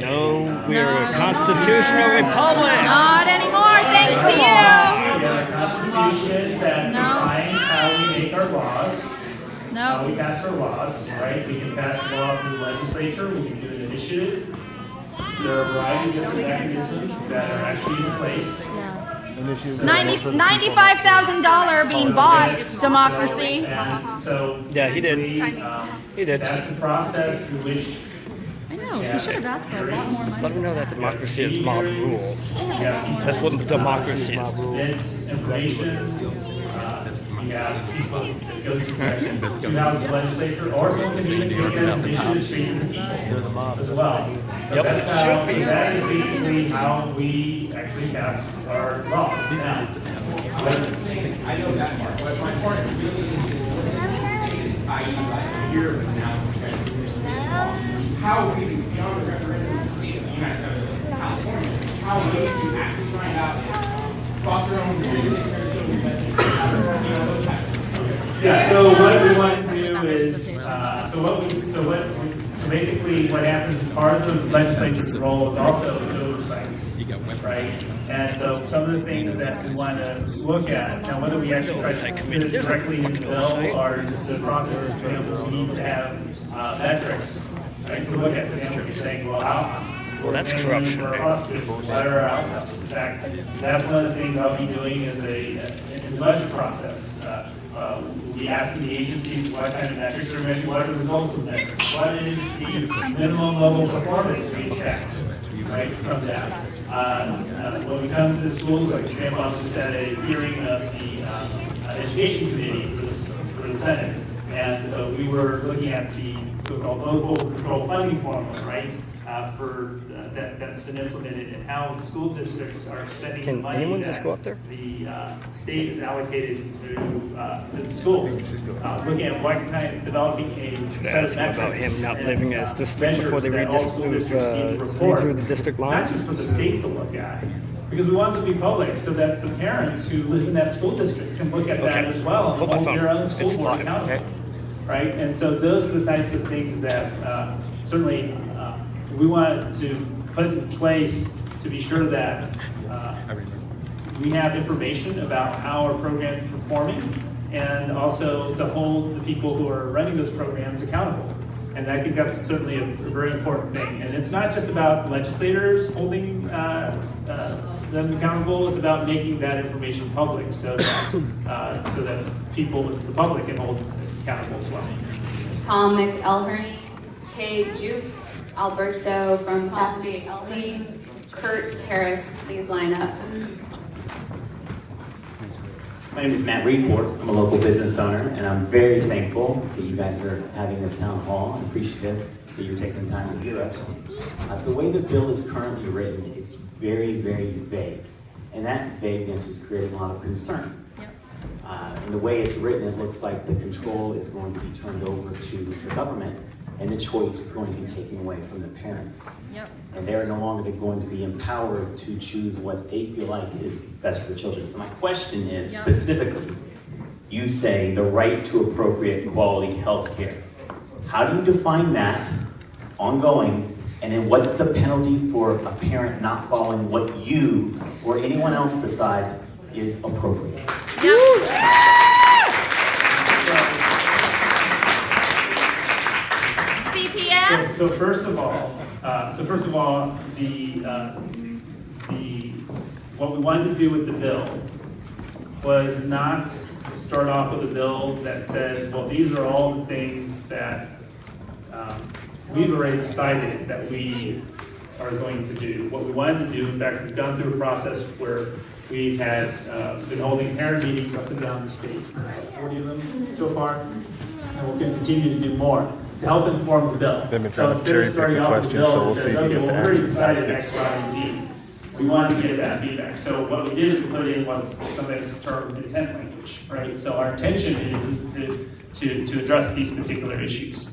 we're a constitutional republic. Not anymore, thanks to We you. have a constitution that defines how we make our laws, how we pass our laws, right? We can pass law through the legislature, we can do an initiative. There are a variety of different mechanisms that are actually in place. $95,000 being bought, democracy. So yeah, he did. He did. That's the process through which. I know, he should have asked for a lot more money. Let him know that democracy is mob rule. That's what democracy is. Information. We have people that go to the House legislature, or some can even take those initiatives straight to the people as well. So that is basically how we actually pass our laws. Now, I know that part, but my part really is i.e. like a year from now, how we, beyond the referendum in the state of the United States of California, how are those to actually find out and foster our own yeah, so what we want to do is, so basically what happens is part of the legislature's role is also oversight, right? And so some of the things that we want to look at, now whether we actually try to put it directly in the bill or just the process, for example, we need to have metrics, right, to look at. For example, you're saying, well, that's corruption. What are our outcomes? In fact, that's one of the things I'll be doing in the budget process. We ask the agencies what kind of metrics are measured, what are the results of metrics, what is the minimum level of performance we expect, right, from that. When we come to the schools, like Grandpa just had a hearing of the education committee for the Senate, and we were looking at the so-called local control funding formula, right, that's been implemented, and how the school districts are spending the money. Can anyone just go up there? The state is allocated to the schools. Looking at what kind of developing a set of metrics about him not living as district before they read through the district lines. Not just for the state to look at, because we want it to be public so that the parents who live in that school district can look at that as well and hold their own school board accountable. Right, and so those are the types of things that certainly we want to put in place to be sure that we have information about how our program is performing, and also to hold the people who are running those programs accountable. And I think that's certainly a very important thing. And it's not just about legislators holding them accountable, it's about making that information public so that people, the public, can hold accountable as well. Tom McElherney, Kay Juke, Alberto from SB18, Kurt Terrace, please line up. My name is Matt Reedport. I'm a local business owner, and I'm very thankful that you guys are having this town hall. I'm appreciative that you're taking the time to hear us. The way the bill is currently written, it's very, very vague. And that vagueness is creating a lot of concern. And the way it's written, it looks like the control is going to be turned over to the government, and the choice is going to be taken away from the parents. And they're no longer going to be empowered to choose what they feel like is best for the children. So my question is, specifically, you say the right to appropriate quality health care. How do you define that ongoing, and then what's the penalty for a parent not following what you or anyone else decides is appropriate? CPS? So first of all, what we wanted to do with the bill was not start off with a bill that says, well, these are all the things that we've already decided that we are going to do. What we wanted to do, in fact, we've gone through a process where we've had been holding parent meetings up and down the state, 40 of them so far, and we're going to continue to do more to help inform the bill. They've been trying to cherry pick the question, so we'll see if he gets to ask it. X, Y, and Z. We wanted to get that feedback. So what we did is we put in what's sometimes termed intent language, right? So our intention is to address these particular issues.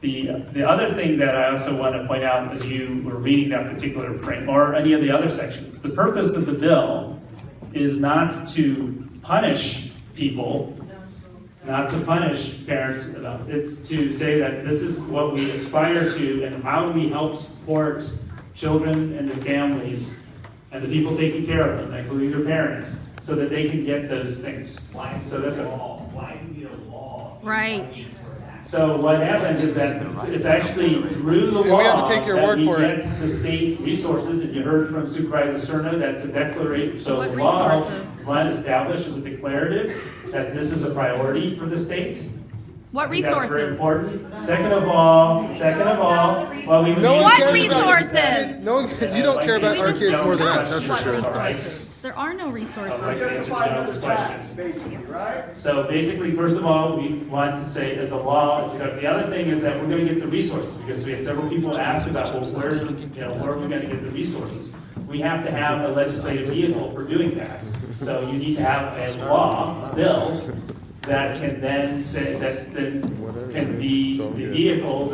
The other thing that I also want to point out as you were reading that particular frame, or any of the other sections, the purpose of the bill is not to punish people, not to punish parents, it's to say that this is what we aspire to and how do we help support children and their families and the people taking care of them, including their parents, so that they can get those things. So that's a law. Why do you need a law? Right. So what happens is that it's actually through the law we have to take your word for it. get the state resources, and you heard from Supervisor Cerna, that's a declaration. So What the law resources? helps establish as a declarative that this is a priority for the state. What That's very resources? important. Second of all, well, we No one What cares about resources? No, you don't care about our kids more than us, that's for What sure. resources? There are no resources. So basically, first of all, we want to say as a law, the other thing is that we're going to get the resources, because we had several people ask about, well, where are we going to get the resources? We have to have a legislative vehicle for doing that. So you need to have a law, a bill, that can then say, that then can be the vehicle,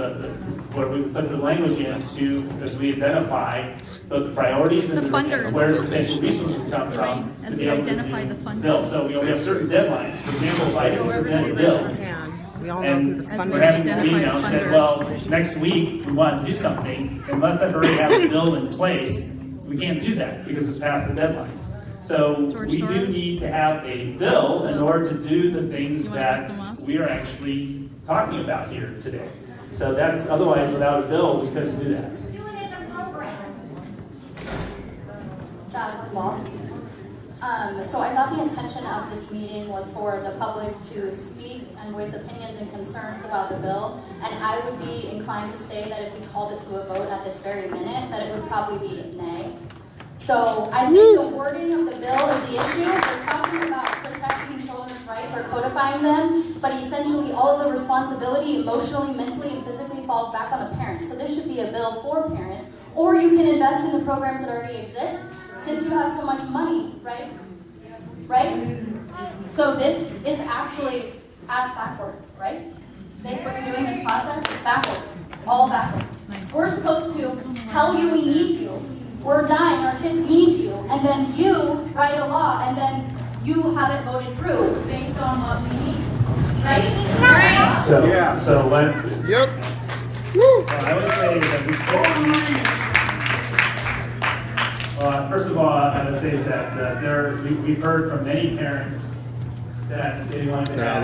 where we put the language into, as we identify both the priorities and where the potential resources come from to be able to do the bill. So we have certain deadlines. For example, if I didn't submit a bill, and we're having this meeting now and said, well, next week we want to do something, unless I already have a bill in place, we can't do that because it's past the deadlines. So we do need to have a bill in order to do the things that we are actually talking about here today. So that's, otherwise without a bill, we couldn't do that. That's law. So I thought the intention of this meeting was for the public to speak and voice opinions and concerns about the bill. And I would be inclined to say that if we called it to a vote at this very minute, that it would probably be nay. So I think the wording of the bill is the issue. We're talking about protecting children's rights or codifying them, but essentially all of the responsibility emotionally, mentally, and physically falls back on the parents. So this should be a bill for parents. Or you can invest in the programs that already exist, since you have so much money, right? Right? So this is actually as backwards, right? This, what you're doing, this process is backwards. All backwards. We're supposed to tell you we need you. We're dying, our kids need you, and then you write a law, and then you have it voted through based on what we need. Right? So what? Yep. I would say that first of all, I would say is that we've heard from many parents that they want to have,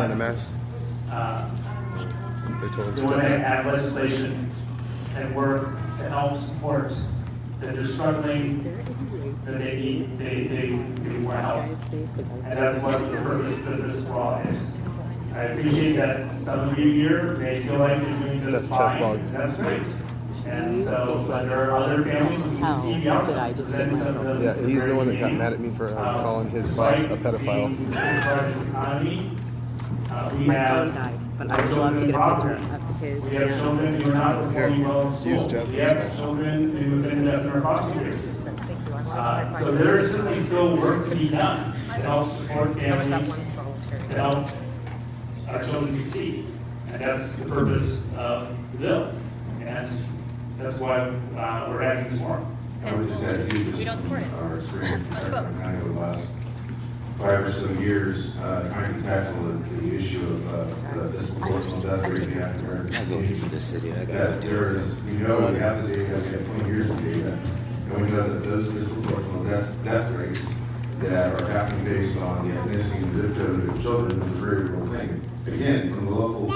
they want to have legislation and work to help support that they're struggling, that they need, they want help. And that's what the purpose of this law is. I appreciate that some of you here may feel like you're doing this fine. That's great. And so there are other families who can see the outcomes. Yeah, he's the one that got mad at me for calling his boss a pedophile. We have but I would love to get a picture of his. We have children who are not performing well in school. We have children who have ended up in our foster care system. So there is certainly still work to be done to help support families, to help our children succeed. And that's the purpose of the bill. And that's why we're having this forum. I would just add to We don't support it. our experience Let's vote. kind of the last 5 or so years, trying to tackle the issue of the disproportionate death rate in the African American community. That there is, we know we have the data, we have 20 years of data, and we know that those disproportionate death rates that are happening based on the ethnicity and zip code of children is a very real thing. Again, from the local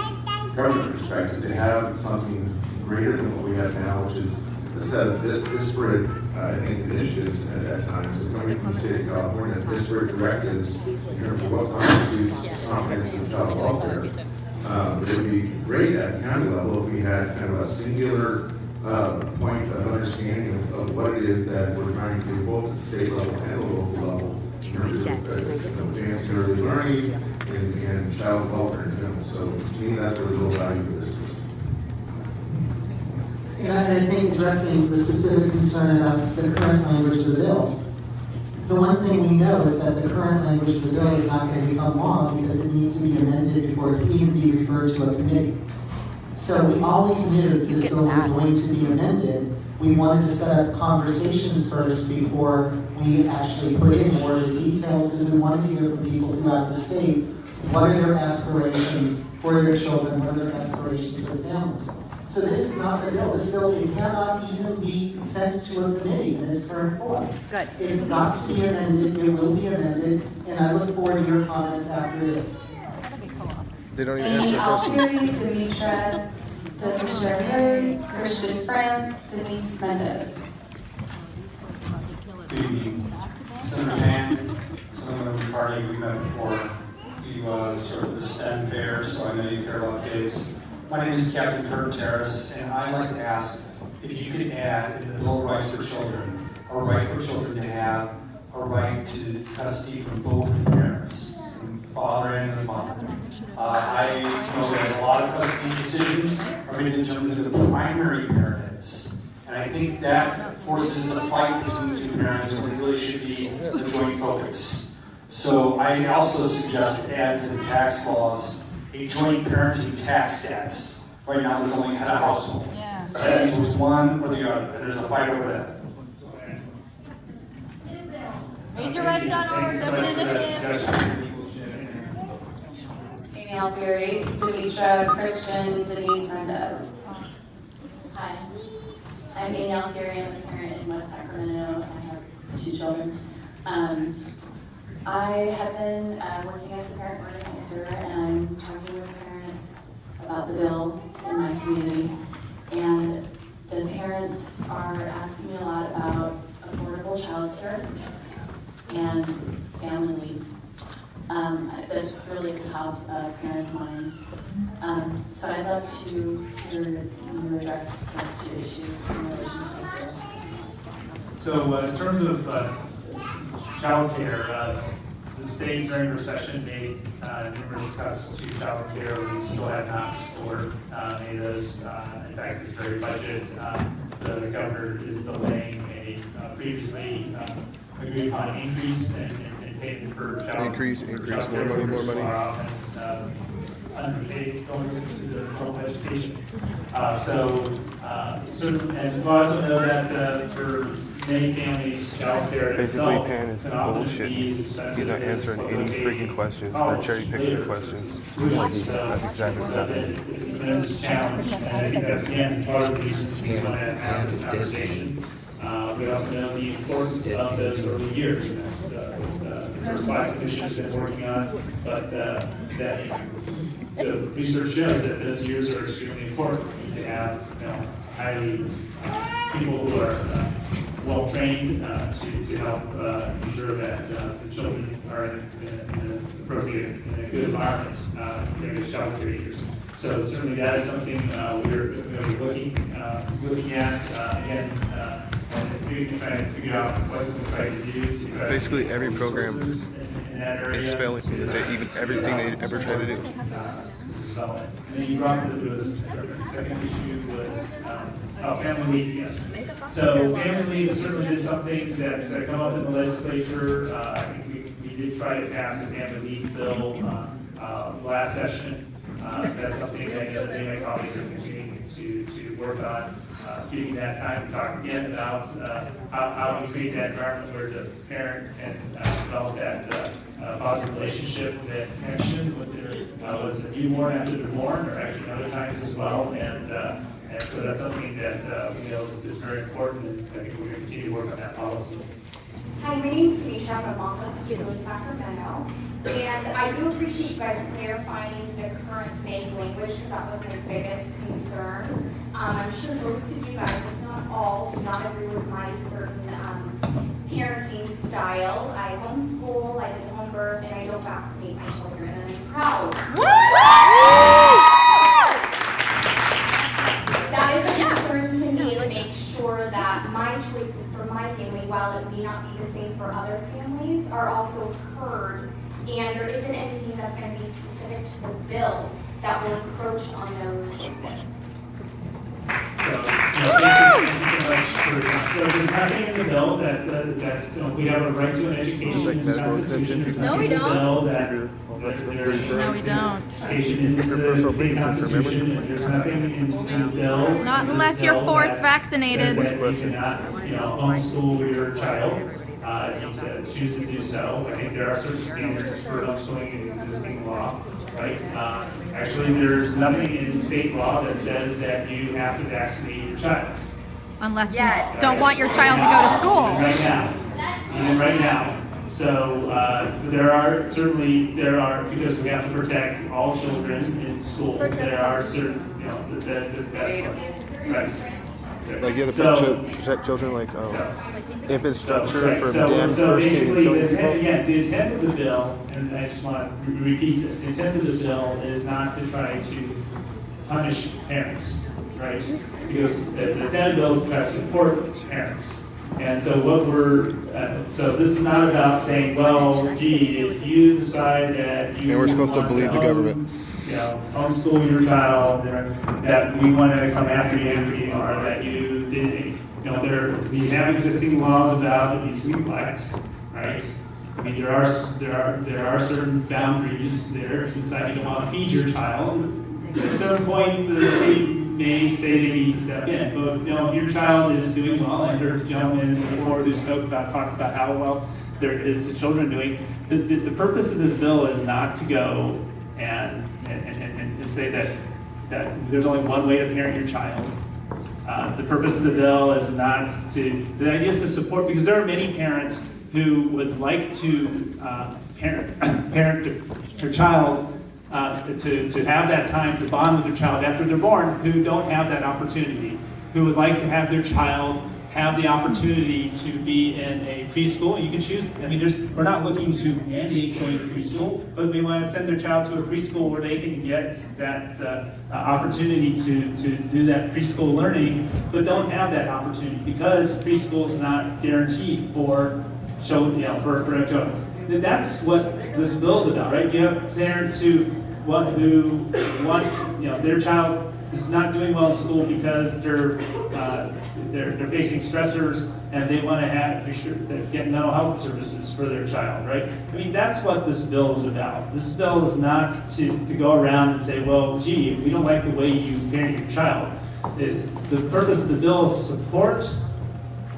government perspective, to have something greater than what we have now, which is a set of disparate, I think, initiatives at times, coming from the state of California, disparate directives in terms of what constitutes comprehensive child welfare. But it would be great at the county level if we had kind of a singular point of understanding of what it is that we're trying to do both at the state level and the local level in terms of advancing early learning and child welfare in general. So to me, that's where the real value of this is. And I think addressing the specific concern about the current language of the bill, the one thing we know is that the current language of the bill is not going to become law because it needs to be amended before it can even be referred to a committee. So we always knew that this bill was going to be amended. We wanted to set up conversations first before we actually put in more of the details because we wanted to hear from people throughout the state what are their aspirations for their children, what are their aspirations for their families. So this is not the bill. This bill cannot even be sent to a committee in its current form. Good. It's got to be amended, it will be amended, and I look forward to your comments after this. They don't even Amy answer questions. Alfieri, Demetra Demetra, Christian France, Denise Mendez. Good evening. Senator Pan, someone of the party we met before. You sort of the STEM fair, so I know you care about kids. My name is Captain Kurt Terrace, and I'd like to ask if you could add in the Bill of Rights for Children, a right for children to have a right to custody from both parents, from the father and the mother. I know that a lot of custody decisions are made in terms of who the primary parent is. And I think that forces a fight between the two parents when it really should be a joint focus. So I also suggest to add to the tax laws a joint parenting tax status. Right now there's only head of household. Yeah. That means it's one or the other, and there's a fight over that. Raise your right hand, government initiative. Amy Alfieri, Demetra, Christian, Denise Mendez. Hi, I'm Amy Alfieri. I'm a parent in West Sacramento. I have 2 children. I have been working as a parent organizer, and I'm talking with parents about the bill in my community. And the parents are asking me a lot about affordable childcare and family leave. That's really at the top of parents' minds. So I'd love to hear you address those 2 issues in relation to this bill. So in terms of child care, the state during the recession made numerous cuts to child care. We still have not restored any of those. In fact, this very budget, the governor is delaying a previously agreed upon increase in payment for child Increase, child more care money, more workers money. who are often underpaid going into the local education. And we also know that for many families, child care Basically, itself Pan is can often bullshit. be as He's expensive not as answering any freaking questions. They're cherry picking the questions. That's exactly what's happening. It's a tremendous challenge, and I think that's again part of the reason we want to have this conversation. We also know the importance of those early years. And the first 5 commission has been working on, but that the research shows that those years are extremely important. You need to have highly people who are well trained trained to help ensure that the children are in an appropriate, in a good environment during the child care years. So certainly that is something we're going to be looking at again, and we can try to figure out what we can try to do to try Basically, to every program in that area. is failing that they even everything they ever try to do. And then you brought the second issue was family leave, yes. So family leave certainly is something that's come up in the legislature. I think we did try to pass a family leave bill last session. That's something that the other day my colleagues are continuing to work on, getting that time to talk again about how we create that environment where the parent can develop that positive relationship, that connection with their was a newborn after they're born, or actually other times as well. And so that's something that we know is very important, and I think we're going to continue to work on that policy. Hi, my name is Tanisha. I'm a mom of two in Sacramento. And I do appreciate you guys clarifying the current vague language, because that was my biggest concern. I'm sure most of you guys, if not all, do not agree with my certain parenting style. I homeschool, I did home birth, and I don't vaccinate my children, and I'm proud. That is a concern to me, to make sure that my choices for my family, while it may not be the same for other families, are also heard. And there isn't anything that's going to be specific to the bill that will encroach on those choices. So there's nothing in the bill that we have a right to an education in the Constitution. There's No, we nothing in the don't. bill that there's No, we don't. education in the state Constitution. There's nothing in the bill. Not unless you're forced vaccinated. That you cannot, homeschool your child. You choose to do so. I think there are certain standards for homeschooling in existing law, right? Actually, there's nothing in state law that says that you have to vaccinate your child. Unless you don't want your child to go to school. Even right now. So there are, because we have to protect all children in school, there are certain, that's right. Like you have to protect children, like infant structure from dams so bursting and basically, killing people. again, the intent of the bill, and I just want to repeat this, the intent of the bill is not to try to punish parents, right? Because the intent of the bill is to try to support parents. And so so this is not about saying, well, gee, if you decide that you we're supposed to believe the government. Homeschool your child, that we want to come after you, or that you did, we have existing laws about abuse and neglect, right? I mean, there are certain boundaries there. You decide you don't want to feed your child. At a certain point, the state may say they need to step in. But if your child is doing well, and the gentleman before who talked about how well the children doing, the purpose of this bill is not to go and say that there's only one way to parent your child. The purpose of the bill is not to, the idea is to support, because there are many parents who would like to parent their child, to have that time to bond with their child after they're born, who don't have that opportunity, who would like to have their child have the opportunity to be in a preschool. You can choose, I mean, we're not looking to mandate going to preschool, but we want to send their child to a preschool where they can get that opportunity to do that preschool learning, but don't have that opportunity because preschool is not guaranteed for children, for children. That's what this bill is about, right? You have parents who want, their child is not doing well in school because they're facing stressors and they want to get mental health services for their child, right? I mean, that's what this bill is about. This bill is not to go around and say, well, gee, we don't like the way you parent your child. The purpose of the bill is to support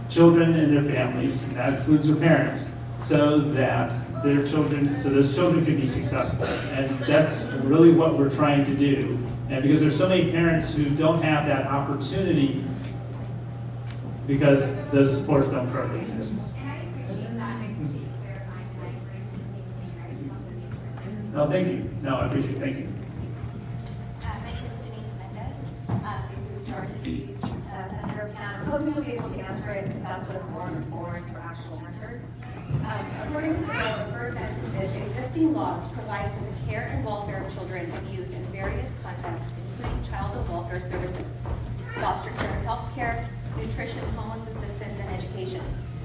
children and their families, and that includes their parents, so that those children can be successful. And that's really what we're trying to do. And because there's so many parents who don't have that opportunity because those supports don't currently exist. No, thank you. No, I appreciate it. Thank you. My name is Denise Mendez. This is Georgia Senator of Canada hoping you'll be able to answer it if that's what a forum is for actual answers. According to the bill, the first sentence is, existing laws provide for the care and welfare of children and youth in various contexts, including childhood welfare services, foster care and health care, nutrition, homeless assistance, and education.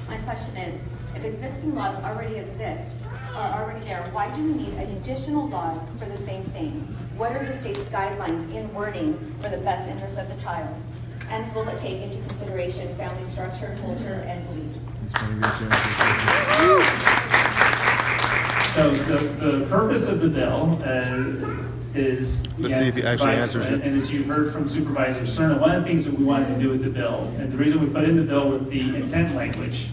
My question is, if existing laws already exist, are already there, why do we need additional laws for the same thing? What are the state's guidelines in wording for the best interest of the child? And will it take into consideration family structure, culture, and beliefs? So the purpose of the bill is... Let's see if he actually answers it. And as you heard from Supervisor Cerna, one of the things that we wanted to do with the bill, and the reason we put in the bill with the intent language,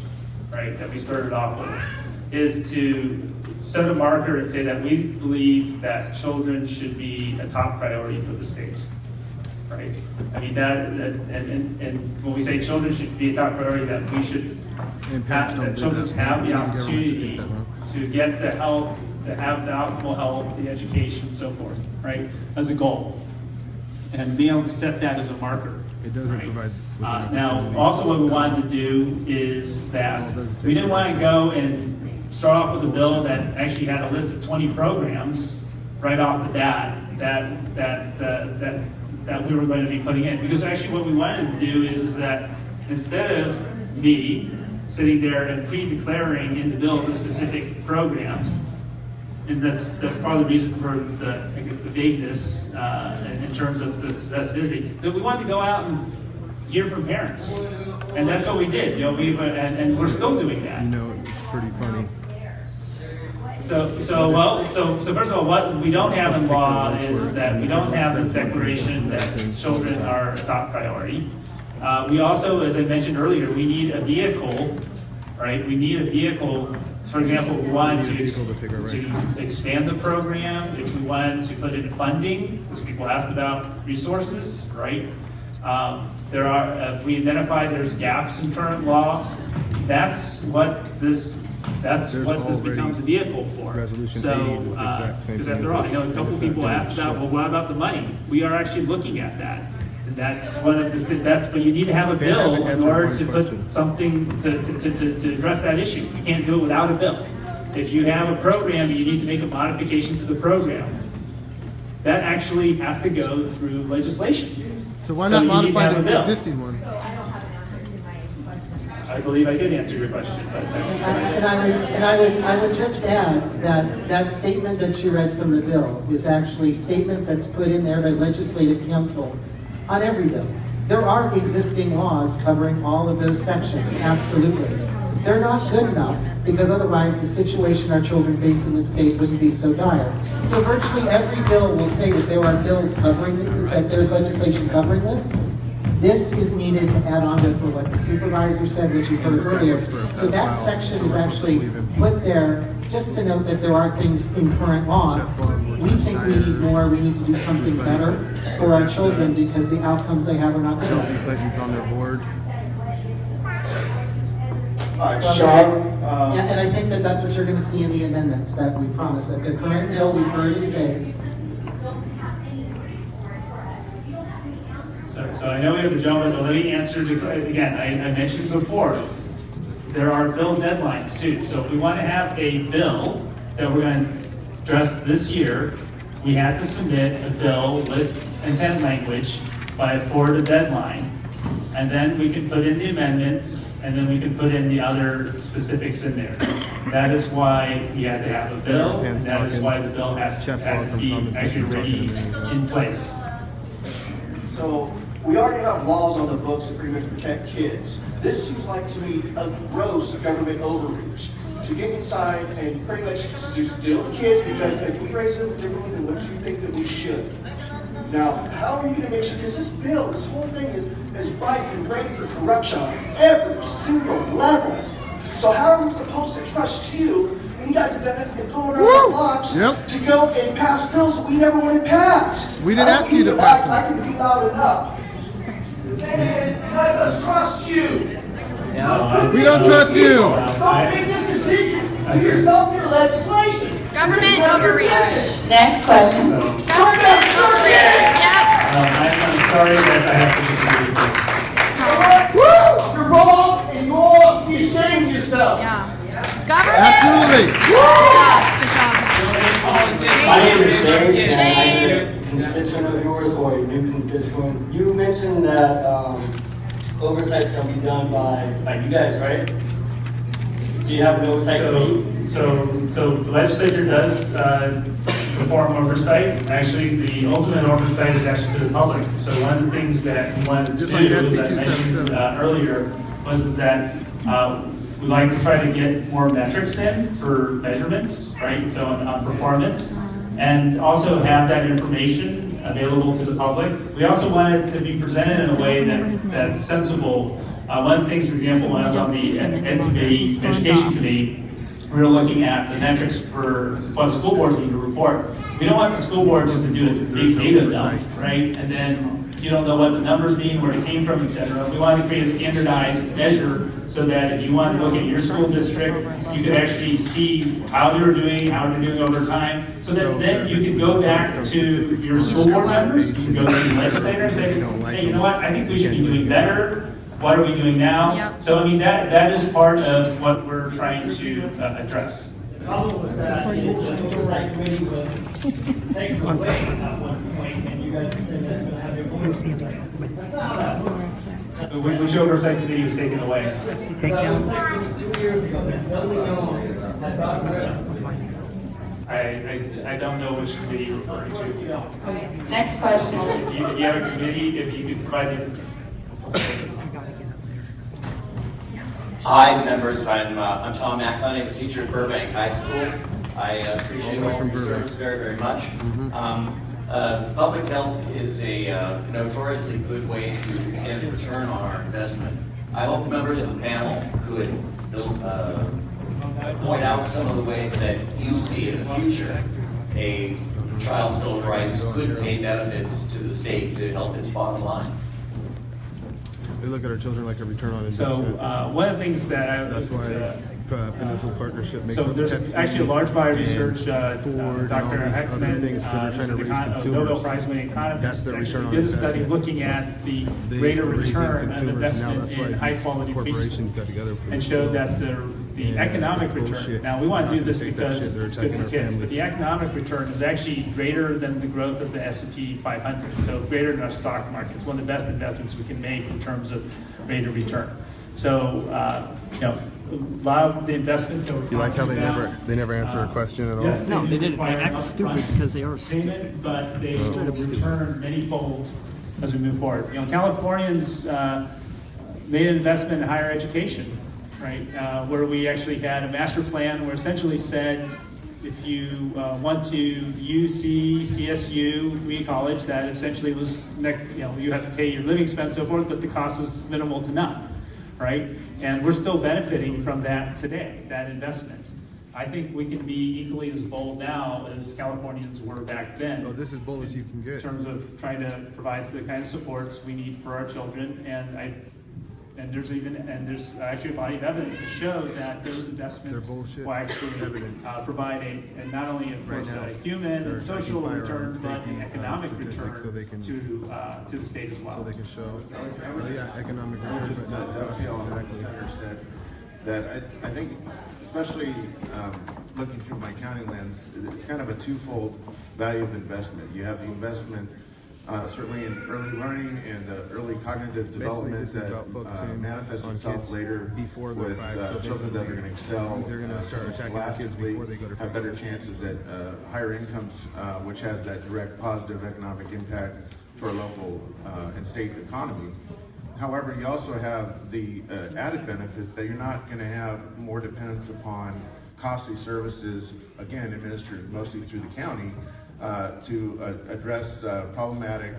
right, that we started off with, is to set a marker and say that we believe that children should be a top priority for the state, right? I mean, and when we say children should be a top priority, that we should have, that children have the opportunity to get the health, to have the optimal health, the education, and so forth, right, as a goal. And being able to set that as a marker. It doesn't provide. Now, also what we wanted to do is that we didn't want to go and start off with a bill that actually had a list of 20 programs right off the bat that we were going to be putting in. Because actually what we wanted to do is that instead of me sitting there and pre-declaring in the bill the specific programs, and that's part of the reason for the, I guess, the vagueness in terms of the specificity, that we wanted to go out and hear from parents. And that's what we did, you know, and we're still doing that. You know, it's pretty funny. So first of all, what we don't have in law is that we don't have this declaration that children are a top priority. We also, as I mentioned earlier, we need a vehicle, right? We need a vehicle. For example, if we wanted to expand the program, if we wanted to put in funding, because people asked about resources, right? If we identify there's gaps in current law, that's what this becomes a vehicle for. So, because after all, I know a couple people asked about, well, what about the money? We are actually looking at that. And that's one of the but you need to have a bill in order to put something to address that issue. You can't do it without a bill. If you have a program, you need to make a modification to the program. That actually has to go through legislation. So why not modify the existing one? I believe I did answer your question. But I would just add that statement that you read from the bill is actually a statement that's put in there by Legislative Council on every bill. There are existing laws covering all of those sections, absolutely. They're not good enough because otherwise the situation our children face in the state wouldn't be so dire. So virtually every bill will say that there are bills covering, that there's legislation covering this. This is needed to add on to what the supervisor said, which you heard earlier. So that section is actually put there just to note that there are things in current law. We think we need more, we need to do something better for our children because the outcomes they have are not good. Chelsea Clayton's on their board. Sean. Yeah, and I think that that's what you're going to see in the amendments that we promised. That the current bill we've heard is vague. So I know we have a gentleman, but let me answer again. I mentioned before, there are bill deadlines too. So if we want to have a bill that we're going to address this year, we have to submit a bill with intent language for the deadline. And then we can put in the amendments, and then we can put in the other specifics in there. That is why we had to have a bill, and that is why the bill had to be actually ready in place. So we already have laws on the books that pretty much protect kids. This seems like to me a gross government overreach to get inside and pretty much to steal the kids because if we raise them differently than what you think that we should. Now, how are you going to make sure, because this bill, this whole thing is ripe and ready for corruption on every single level. So how are we supposed to trust you when you guys have been going around the blocks to go and pass bills that we never wanted passed? We didn't ask you to pass them. I can be loud enough. The thing is, none of us trust you. We don't trust you. Don't make this decision to yourself, your legislation. Government overreach. Next question. Government overreach. I'm sorry that I have to disagree with you. My name is Dave, and I'm a constituent of yours, or a new constituent. You mentioned that oversight's going to be done by you guys, right? Do you have an oversight committee? So the legislature does perform oversight. Actually, the ultimate oversight is actually to the public. So one of the things that we wanted to do, as I mentioned earlier, was that we like to try to get more metrics in for measurements, right? So on performance, and also have that information available to the public. We also want it to be presented in a way that's sensible. One of the things, for example, when I was on the education committee, we were looking at the metrics for what school boards need to report. We don't want the school board just to do a big data dump, right? And then you don't know what the numbers mean, where it came from, et cetera. We want to create a standardized measure so that if you want to look at your school district, you can actually see how they're doing over time, so that then you can go back to your school board members, you can go to the legislator and say, hey, you know what, I think we should be doing better. What are we doing now? Yep. So I mean, that is part of what we're trying to address. The problem with that is the oversight committee was taken away at one point, and you guys said that's going to have your voice. That's not how that works. Which oversight committee was taken away? Take down. 2 years ago, that building alone has gotten rid of. I don't know which committee you're referring to. Okay, next question. If you have a committee, if you could provide the. Hi, members. I'm Tom McConaughey, I'm a teacher at Burbank High School. I appreciate all of your service very, very much. Public health is a notoriously good way to get a return on our investment. I hope members of the panel could point out some of the ways that you see in the future a child's Bill of Rights could pay benefits to the state to help its bottom line. They look at our children like a return on investment. So one of the things that that's why Peninsula Partnership makes so there's Pepsi actually a large body of research. Ford, Dr. other things that are trying to reach consumers. Nobel Prize-winning economist, That's the return on did a study investment. looking at the rate of return of investment in high-quality corporations got together and showed that the economic return. Now we want to do this because it's good for kids, but the economic return is actually greater than the growth of the S&P 500. So greater than our stock market. It's one of the best investments we can make in terms of rate of return. So you know, a lot of the investments that we're You like how they about, never answer a question at all? yes, No, they didn't. They act stupid because they are stupid. But they will Straight up stupid. return many-fold as we move forward. You know, Californians made an investment in higher education, right? Where we actually had a master plan where essentially said, if you want to UC, CSU, community college, that essentially was, you have to pay your living expense and so forth, but the cost was minimal to none, right? And we're still benefiting from that today, that investment. I think we can be equally as bold now as Californians were back then. Oh, this is bold as you can get. In terms of trying to provide the kind of supports we need for our children, and there's actually a body of evidence to show that those investments will actually provide a not only of course a human and social return, but an economic return to the state as well. So they can show, economic I would return, just but not dovetail on what the exactly. senator said, that I think, especially looking through my county lens, it's kind of a twofold value of investment. You have the investment certainly in early learning and the early cognitive development that manifests itself later with children that are going to excel They're going to start attacking the kids before they go to have better chances at higher incomes, which has that direct positive economic impact to our local and state economy. However, you also have the added benefit that you're not going to have more dependence upon costly services, again, administered mostly through the county, to address problematic,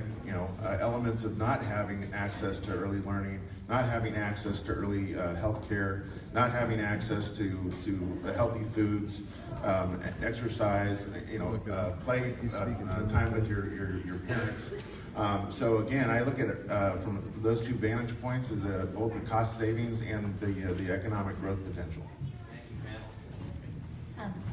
elements of not having access to early learning, not having access to early health care, not having access to healthy foods, exercise, play time with your parents. So again, I look at it from those two vantage points as both the cost savings and the economic growth potential.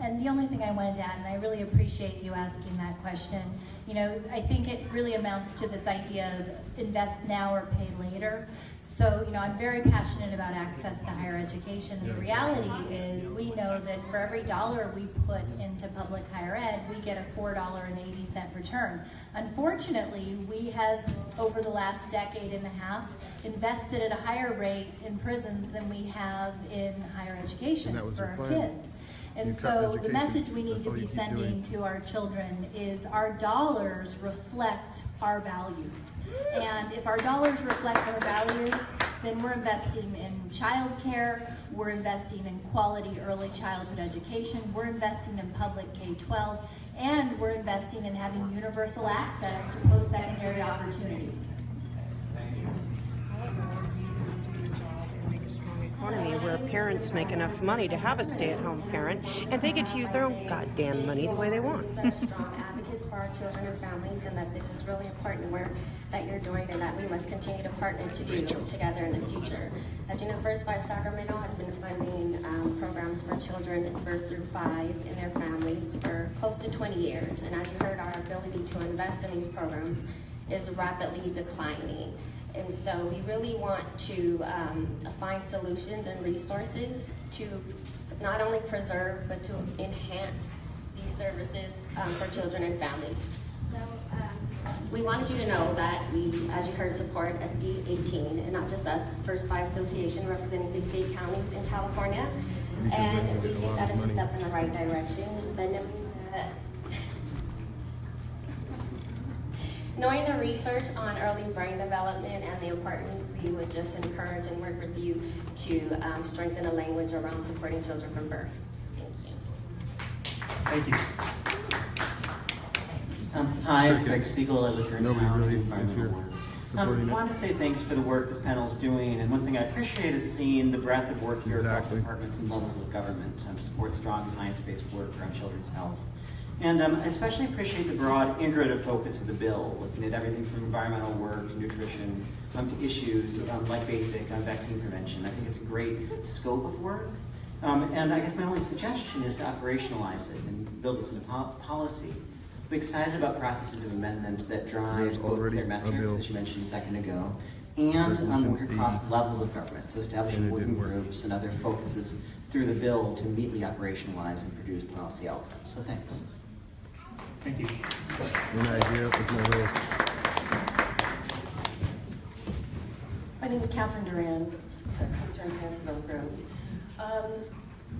And the only thing I wanted to add, and I really appreciate you asking that question, You know, I think it really amounts to this idea of invest now or pay later. So, you know, I'm very passionate about access to higher education. And the reality is we know that for every dollar we put into public higher ed, we get a $4.80 return. Unfortunately, we have, over the last decade and a half, invested at a higher rate in prisons than we have in higher education for our kids. And so the message we need to be sending to our children is our dollars reflect our values. And if our dollars reflect our values, then we're investing in childcare, we're investing in quality early childhood education, we're investing in public K-12, and we're investing in having universal access to post-secondary opportunity. Economy where parents make enough money to have a stay-at-home parent and they get to use their own goddamn money the way they want. Such strong advocates for our children and families, and that this is really important work that you're doing and that we must continue to partner to do together in the future. As you know, First 5 Sacramento has been funding programs for children birth through 5 and their families for close to 20 years. And as you heard, our ability to invest in these programs is rapidly declining. And so we really want to find solutions and resources to not only preserve, but to enhance these services for children and families. So we wanted you to know that we, as you heard, support SB18, and not just us, First 5 Association representing 58 counties in California. And we think that is a step in the right direction. But knowing the research on early brain development and the importance, we would just encourage and work with you to strengthen the language around supporting children from birth. Thank you. Thank you. Hi, I'm Craig Siegel. I live here in town in environmental work. I wanted to say thanks for the work this panel is doing, and one thing I appreciate is seeing the breadth of work here across departments and levels of government to support strong science-based work around children's health. And I especially appreciate the broad integrative focus of the bill, looking at everything from environmental work, nutrition, to issues like basic vaccine prevention. I think it's a great scope of work. And I guess my only suggestion is to operationalize it and build this into policy. I'm excited about processes of amendment that drive both clear metrics, as you mentioned a second ago, and work across levels of government, so establishing working groups and other focuses through the bill to immediately operationalize and produce policy outcomes. So thanks. Thank you. My name is Catherine Duran, concerned parents of Elk Grove.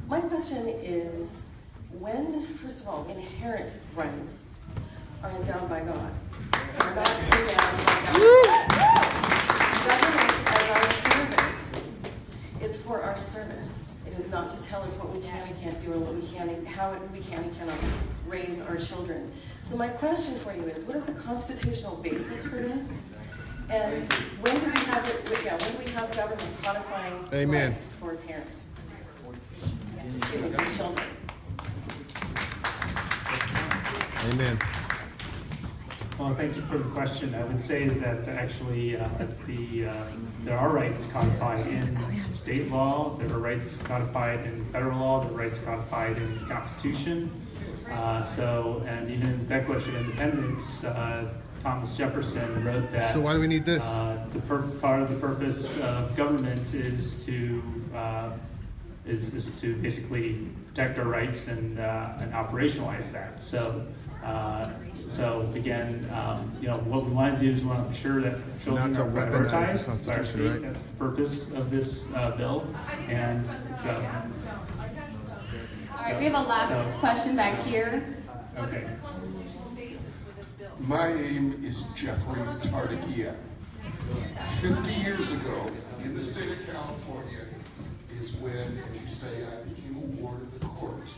My question is, when, first of all, inherent rights are endowed by God, and are not endowed by God, government as our servant is for our service. It is not to tell us what we can and can't do, or what we can and how we can and cannot raise our children. So my question for you is, what is the constitutional basis for this? And when do we have it? When do we have government codifying rights for parents? For children. Amen. Well, thank you for the question. I would say that actually there are rights codified in state law, there are rights codified in federal law, there are rights codified in the Constitution. And even in the Declaration of Independence, Thomas Jefferson wrote that. So why do we need this? Part of the purpose of government is to basically protect our rights and operationalize that. So again, what we want to do is we want to make sure that children are prioritized by our state. Right? That's the purpose of this bill. And so. All right, we have a last question back here. Okay. My name is Jeffrey Tardagia. 50 years ago, in the state of California, is when, as you say, I became a ward of the court.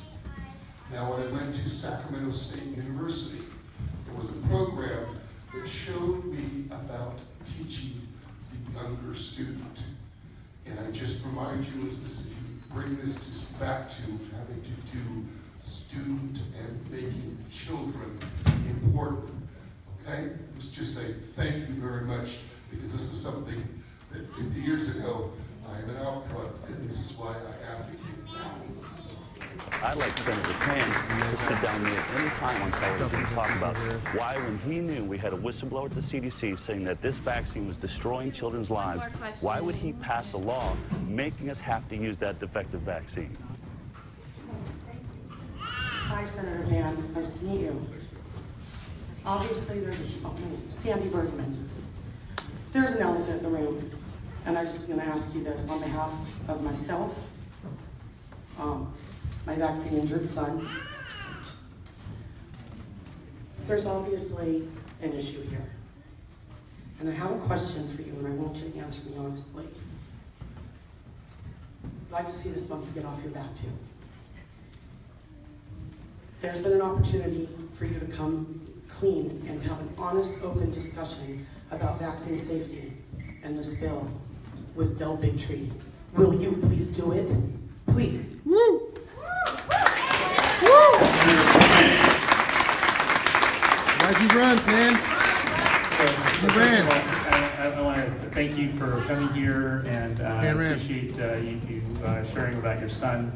Now, when I went to Sacramento State University, there was a program that showed me about teaching the younger student. And I just remind you, as you bring this back to having to do student and making children important. Okay? Let's just say thank you very much, because this is something that 50 years ago I am an output, and this is why I advocate now. I'd like Senator Payne to sit down with me at any time on television and talk about why, when he knew we had a whistleblower at the CDC saying that this vaccine was destroying children's lives, why would he pass a law making us have to use that defective vaccine? Hi, Senator Pan. Nice to meet you. Obviously, there's Sandy Bergman. There's an elephant in the room, and I'm just going to ask you this on behalf of myself, my vaccine-injured son. There's obviously an issue here, and I have a question for you, and I want you to answer me honestly. I'd like to see this monkey get off your back, too. There's been an opportunity for you to come clean and have an honest, open discussion about vaccine safety and this bill with Del Bitchute. Will you please do it? Please. Woo! Why'd you run, man? You ran. I want to thank you for coming here, and appreciate you sharing about your son.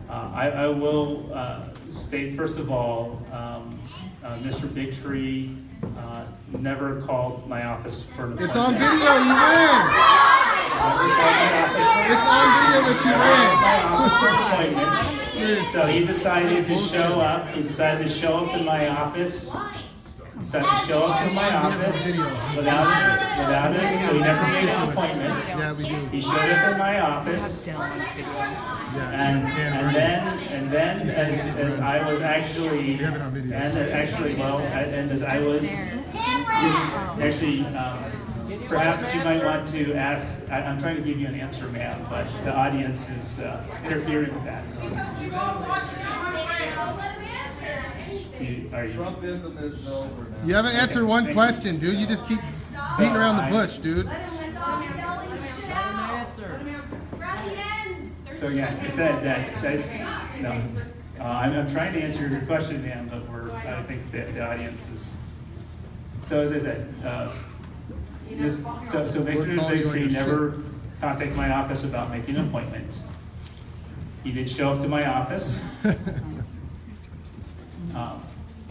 I will state, first of all, Mr. Bitchute never called my office for an appointment. It's on video, you ran! It's on video that you ran! So he decided to show up. He decided to show up in my office. Decided to show up to my office without it. So he never made an appointment. Yeah, we do. He showed up in my office. And then as I was actually, perhaps you might want to ask, I'm trying to give you an answer, ma'am, but the audience is interfering with that. You haven't answered one question, dude. You just keep beating around the bush, dude. So yeah, I said that no, I'm trying to answer your question, ma'am, but I think the audience is. So as I said, so Victor Bitchute never contacted my office about making an appointment. He did show up to my office.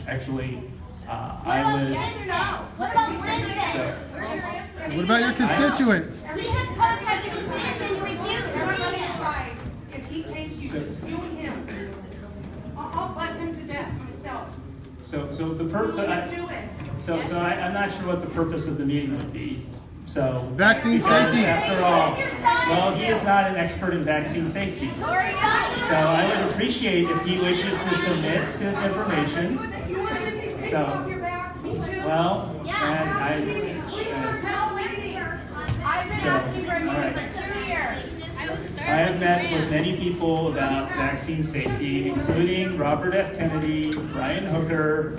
Actually, I was. What about Wednesday? What about your constituents? He has contacted the citizen and you refused to. If he came to you, you and him, I'll fight him to death myself. So the purpose. I'm not sure what the purpose of the meeting would be. So vaccine safety. After all, well, he is not an expert in vaccine safety. So I would appreciate if he wishes to submit his information. So, well, I have met with many people about vaccine safety, including Robert F. Kennedy, Ryan Hooker.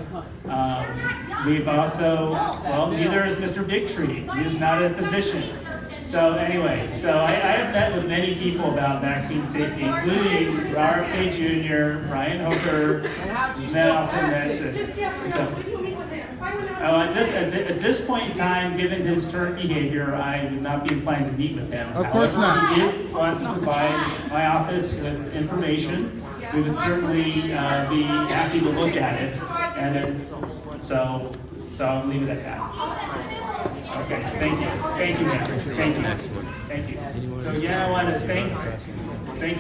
We've also, well, neither is Mr. Bitchute. He is not a physician. So anyway, I have met with many people about vaccine safety, including Robert F. Jr., Ryan Hooker. Then also met. At this point in time, given his current behavior, I would not be inclined to meet with him. Of course not. If he did want to provide my office with information, we would certainly be happy to look at it. And so I'll leave it at that. Okay, thank you, ma'am. Thank you. So yeah, I want to thank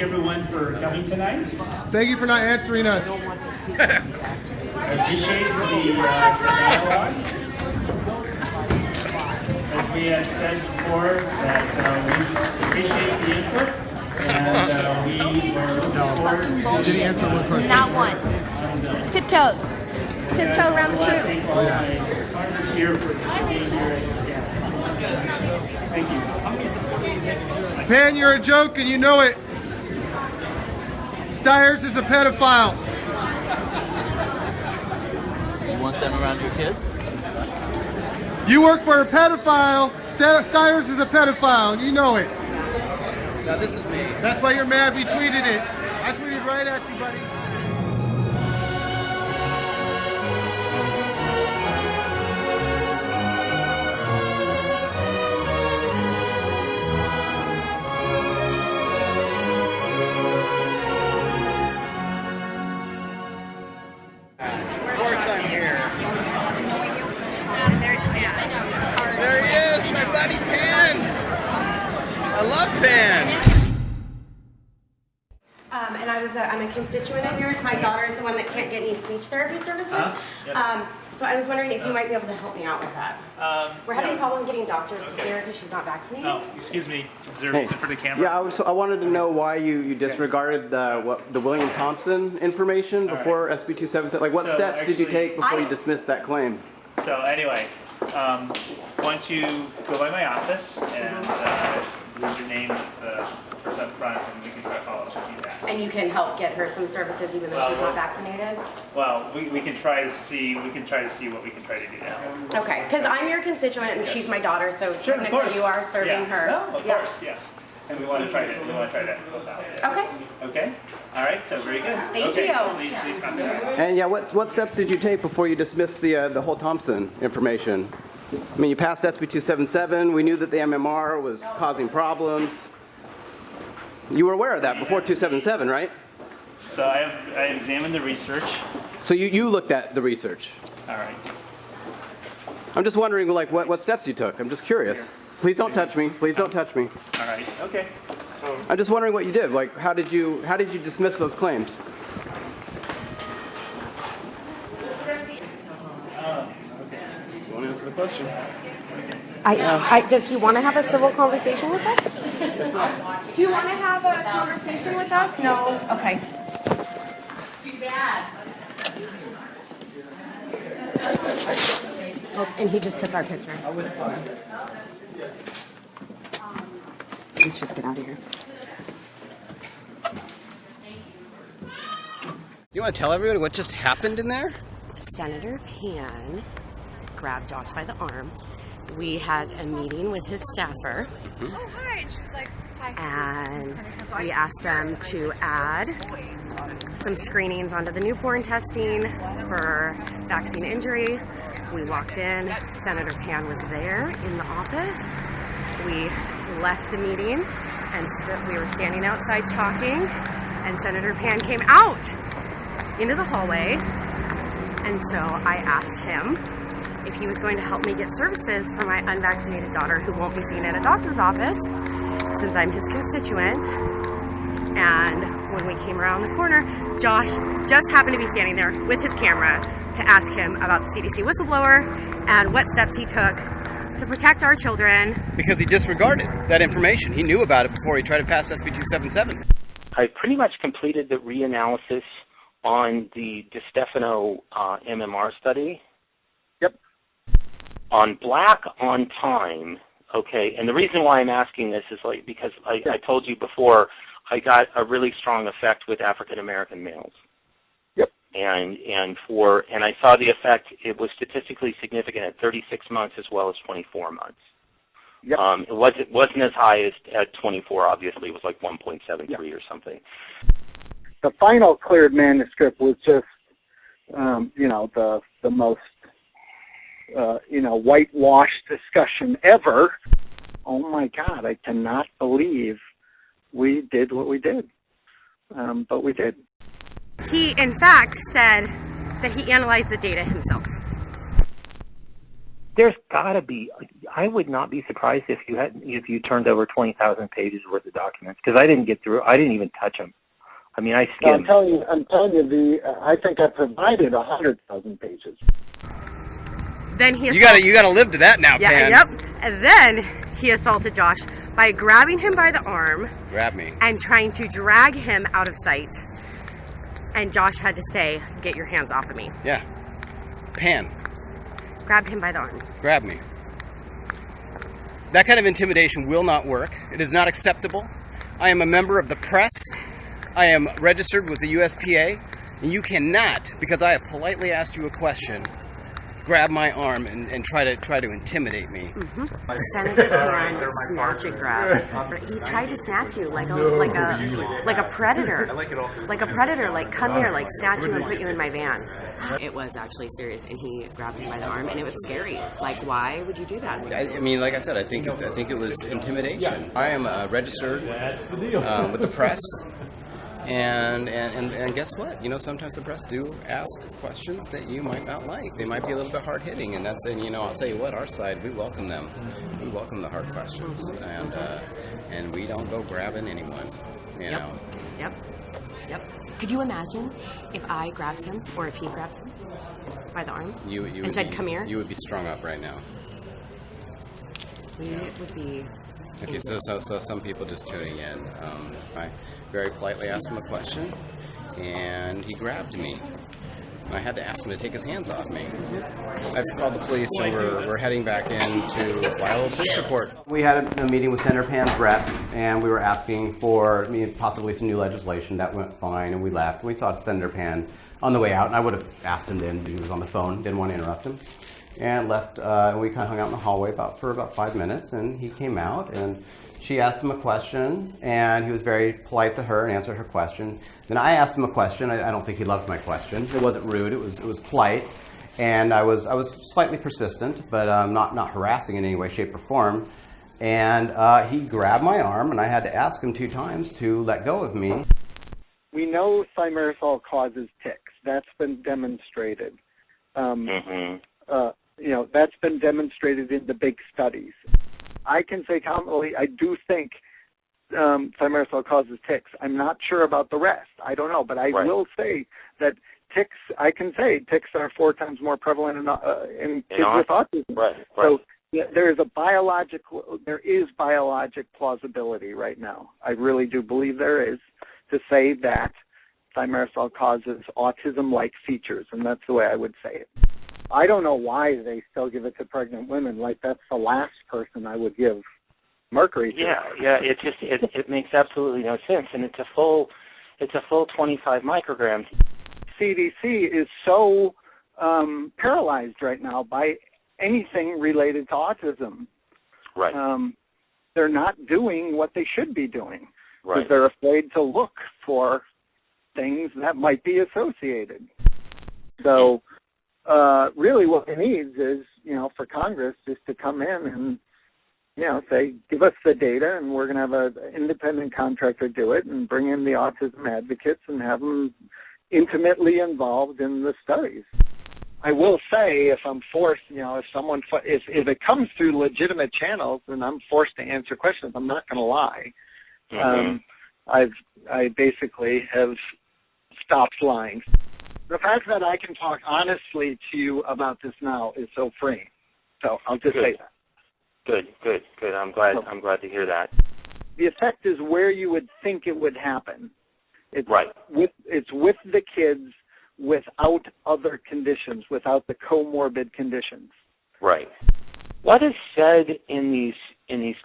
everyone for coming tonight. Thank you for not answering us. I appreciate the dialogue. As we had said before, that we appreciate the input, and we were looking forward to Not one. Tiptoes. Tiptoe around the troop. partners here for being here. Thank you. Pan, you're a joke and you know it. Stiers is a pedophile. You want them around your kids? You work for a pedophile. Stiers is a pedophile, and you know it. Now this is me. That's why you're mad we tweeted it. I tweeted right at you, buddy. I'm a constituent of yours. My daughter is the one that can't get any speech therapy services. Yep. So I was wondering if you might be able to help me out with that. We're having a problem getting doctors to see her because she's not vaccinated. Oh, excuse me. Is there a reason for the camera? Yeah, I wanted to know why you disregarded the William Thompson information before SB 277. Like, what steps did you take before you dismissed that claim? So anyway, why don't you go by my office and leave your name with the person up front, and we can try to follow up with you back. And you can help get her some services even though she's not vaccinated? Well, we can try to see what we can try to do now. Okay, because I'm your constituent and she's my daughter, so Sure, of technically course. you are serving her. No, of course, yes. And we want to try to help out. Okay. Okay. All right. So very good. Thank okay, you. So please contact me. And yeah, what steps did you take before you dismissed the whole Thompson information? I mean, you passed SB 277. We knew that the MMR was causing problems. You were aware of that before 277, right? So I examined the research. So you looked at the research. All right. I'm just wondering, like, what steps you took. I'm just curious. Please don't touch me. Please don't touch me. All right. Okay. So I'm just wondering what you did. Like, how did you dismiss those claims? You want to answer the question? Does he want to have a civil conversation with us? Do you want to have a conversation with us? No? Okay. Too bad. Oh, and he just took our picture. Let's just get out of here. You want to tell everybody what just happened in there? Senator Pan grabbed Josh by the arm. We had a meeting with his staffer. Oh, hi. And she's like, hi. And we asked them to add some screenings onto the newborn testing for vaccine injury. We walked in, Senator Pan was there in the office. We left the meeting and we were standing outside talking, and Senator Pan came out into the hallway. And so I asked him if he was going to help me get services for my unvaccinated daughter who won't be seen at a doctor's office since I'm his constituent. And when we came around the corner, Josh just happened to be standing there with his camera to ask him about the CDC whistleblower and what steps he took to protect our children. Because he disregarded that information. He knew about it before he tried to pass SB 277. I pretty much completed the reanalysis on the DiStefano MMR study. Yep. On black on time, okay, and the reason why I'm asking this is because I told you before, I got a really strong effect with African American males. Yep. And I saw the effect. It was statistically significant at 36 months as well as 24 months. Yep. It wasn't as high as at 24. Obviously, it was like 1.73 or something. The final cleared manuscript was just, the most, whitewashed discussion ever. Oh my God, I cannot believe we did what we did. But we did. He, in fact, said that he analyzed the data himself. There's got to be. I would not be surprised if you turned over 20,000 pages worth of documents, because I didn't get through. I didn't even touch them. I mean, I skimmed. I'm telling you, I think I provided 100,000 pages. Then he You gotta live to that now, yeah, Pan. Yep. And then he assaulted Josh by grabbing him by the arm. Grab me. And trying to drag him out of sight. And Josh had to say, "Get your hands off of me." Yeah. Pan. Grabbed him by the arm. Grab me. That kind of intimidation will not work. It is not acceptable. I am a member of the press. I am registered with the USPA, and you cannot, because I have politely asked you a question, grab my arm and try to intimidate me. Mm-hmm. Senator Pan snatch and grab. He tried to snatch you like a predator. Like a predator, like come here, like snatch you and put you in my van. It was actually serious, and he grabbed me by the arm, and it was scary. Like, why would you do that? I mean, like I said, I think it was intimidation. I am registered with the press. And guess what? You know, sometimes the press do ask questions that you might not like. They might be a little bit hard-hitting, and that's, and you know, I'll tell you what, our side, we welcome them. We welcome the hard questions, and we don't go grabbing anyone, you know. Yep. Could you imagine if I grabbed him, or if he grabbed him by the arm and said, "Come here"? You would be strung up right now. We would be. Okay, so some people just tuning in. I very politely asked him a question, and he grabbed me. I had to ask him to take his hands off me. I've called the police, and we're heading back in to file a police report. We had a meeting with Senator Pan's rep, and we were asking for possibly some new legislation. That went fine, and we left. We saw Senator Pan on the way out, and I would have asked him then, but he was on the phone, didn't want to interrupt him. And left, and we kind of hung out in the hallway for about 5 minutes, and he came out, and she asked him a question, and he was very polite to her and answered her question. Then I asked him a question. I don't think he loved my question. It wasn't rude. It was polite, and I was slightly persistent, but not harassing in any way, shape, or form. And he grabbed my arm, and I had to ask him 2 times to let go of me. We know thimerosal causes ticks. That's been demonstrated. You know, that's been demonstrated in the big studies. I can say confidently, I do think thimerosal causes ticks. I'm not sure about the rest. I don't know, but I will say that ticks, I can say ticks are 4 times more prevalent in kids with autism. So there is biologic plausibility right now. I really do believe there is, to say that thimerosal causes autism-like features, and that's the way I would say it. I don't know why they still give it to pregnant women. Like, that's the last person I would give mercury to. Yeah. It makes absolutely no sense, and it's a full 25 micrograms. CDC is so paralyzed right now by anything related to autism. Right. They're not doing what they should be doing because they're afraid to look for things that might be associated. So. Really what it needs is, for Congress just to come in and, say, give us the data, and we're going to have an independent contractor do it and bring in the autism advocates and have them intimately involved in the studies. I will say, if I'm forced, if it comes through legitimate channels and I'm forced to answer questions, I'm not going to lie. I basically have stopped lying. The fact that I can talk honestly to you about this now is so freeing. So I'll just say that. Good. I'm glad to hear that. The effect is where you would think it would happen. It's with the kids without other conditions, without the comorbid conditions. Right. What is said in these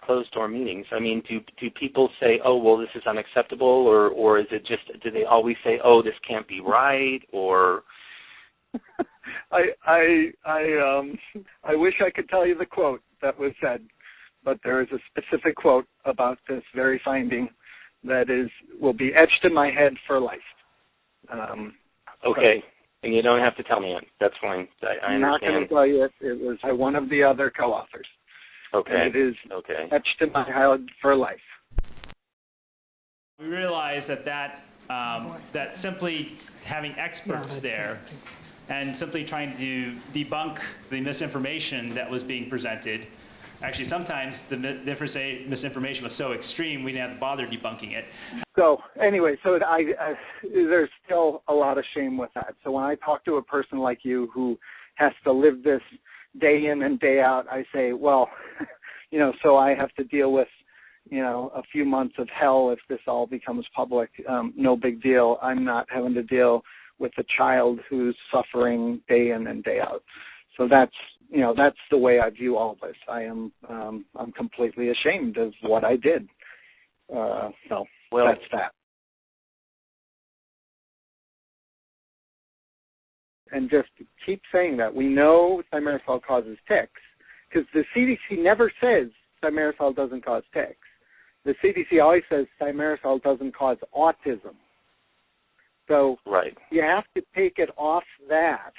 closed-door meetings? I mean, do people say, "Oh, well, this is unacceptable," or is it just, do they always say, "Oh, this can't be right," or? I wish I could tell you the quote that was said, but there is a specific quote about this very finding that will be etched in my head for life. Okay. And you don't have to tell me it. That's fine. I understand. I'm not going to tell you it. It was one of the other co-authors. Okay. And it is etched in my head for life. We realized that simply having experts there and simply trying to debunk the misinformation that was being presented, actually sometimes the misinformation was so extreme we didn't have to bother debunking it. So anyway, there's still a lot of shame with that. So when I talk to a person like you who has to live this day in and day out, I say, well, so I have to deal with, a few months of hell if this all becomes public. No big deal. I'm not having to deal with a child who's suffering day in and day out. So that's the way I view all this. I'm completely ashamed of what I did. That's that. And just keep saying that. We know thimerosal causes ticks, because the CDC never says thimerosal doesn't cause ticks. The CDC always says thimerosal doesn't cause autism. So you have to take it off that.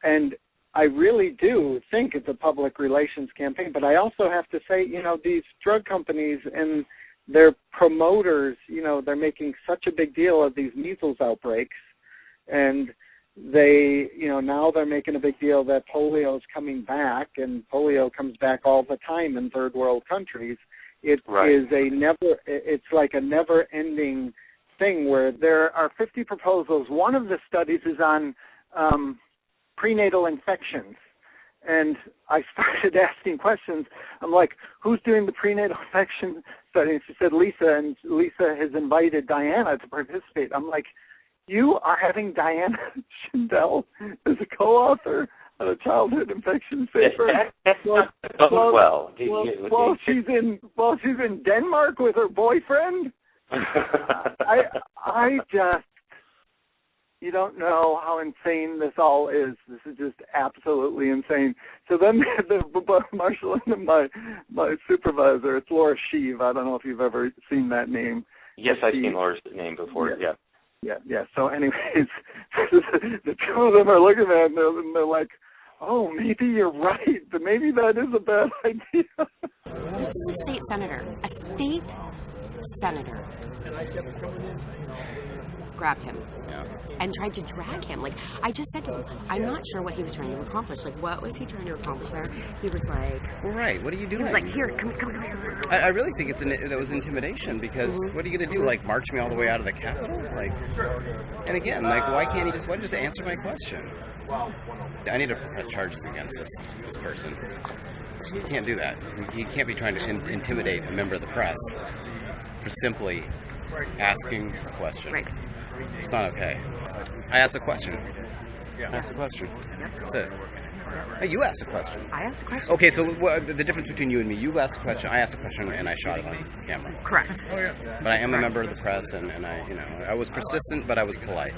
And I really do think it's a public relations campaign, but I also have to say, these drug companies and their promoters, they're making such a big deal of these measles outbreaks, and they, now they're making a big deal that polio is coming back, and polio comes back all the time in third world countries. It is it's like a never-ending thing where there are 50 proposals. One of the studies is on prenatal infections. And I started asking questions. I'm like, who's doing the prenatal infection study? And she said, Lisa, and Lisa has invited Diana to participate. I'm like, you are having Diana Schindel as a co-author on a childhood infections paper? While she's in Denmark with her boyfriend? I just, you don't know how insane this all is. This is just absolutely insane. So then the Marshall and my supervisor, it's Laura Sheave. I don't know if you've ever seen that name. Yes, I've seen Laura's name before, yeah. Yeah. So anyways, the two of them are looking at it and they're like, oh, maybe you're right. Maybe that is a bad idea. This is a state senator. A state senator grabbed him and tried to drag him. Like, I just said to him, I'm not sure what he was trying to accomplish. Like, what was he trying to accomplish there? He was like... Well, right, what are you doing? He was like, here, come here. I really think that was intimidation, because what are you going to do? Like, march me all the way out of the Capitol? Like, and again, like, why don't you just answer my question? I need to press charges against this person. You can't do that. You can't be trying to intimidate a member of the press for simply asking a question. Right. It's not okay. I asked a question. I asked a question. That's it. Hey, you asked a question. I asked a question. Okay, so the difference between you and me, you asked a question, I asked a question, and I shot it on camera. Correct. But I am a member of the press, and I was persistent, but I was polite.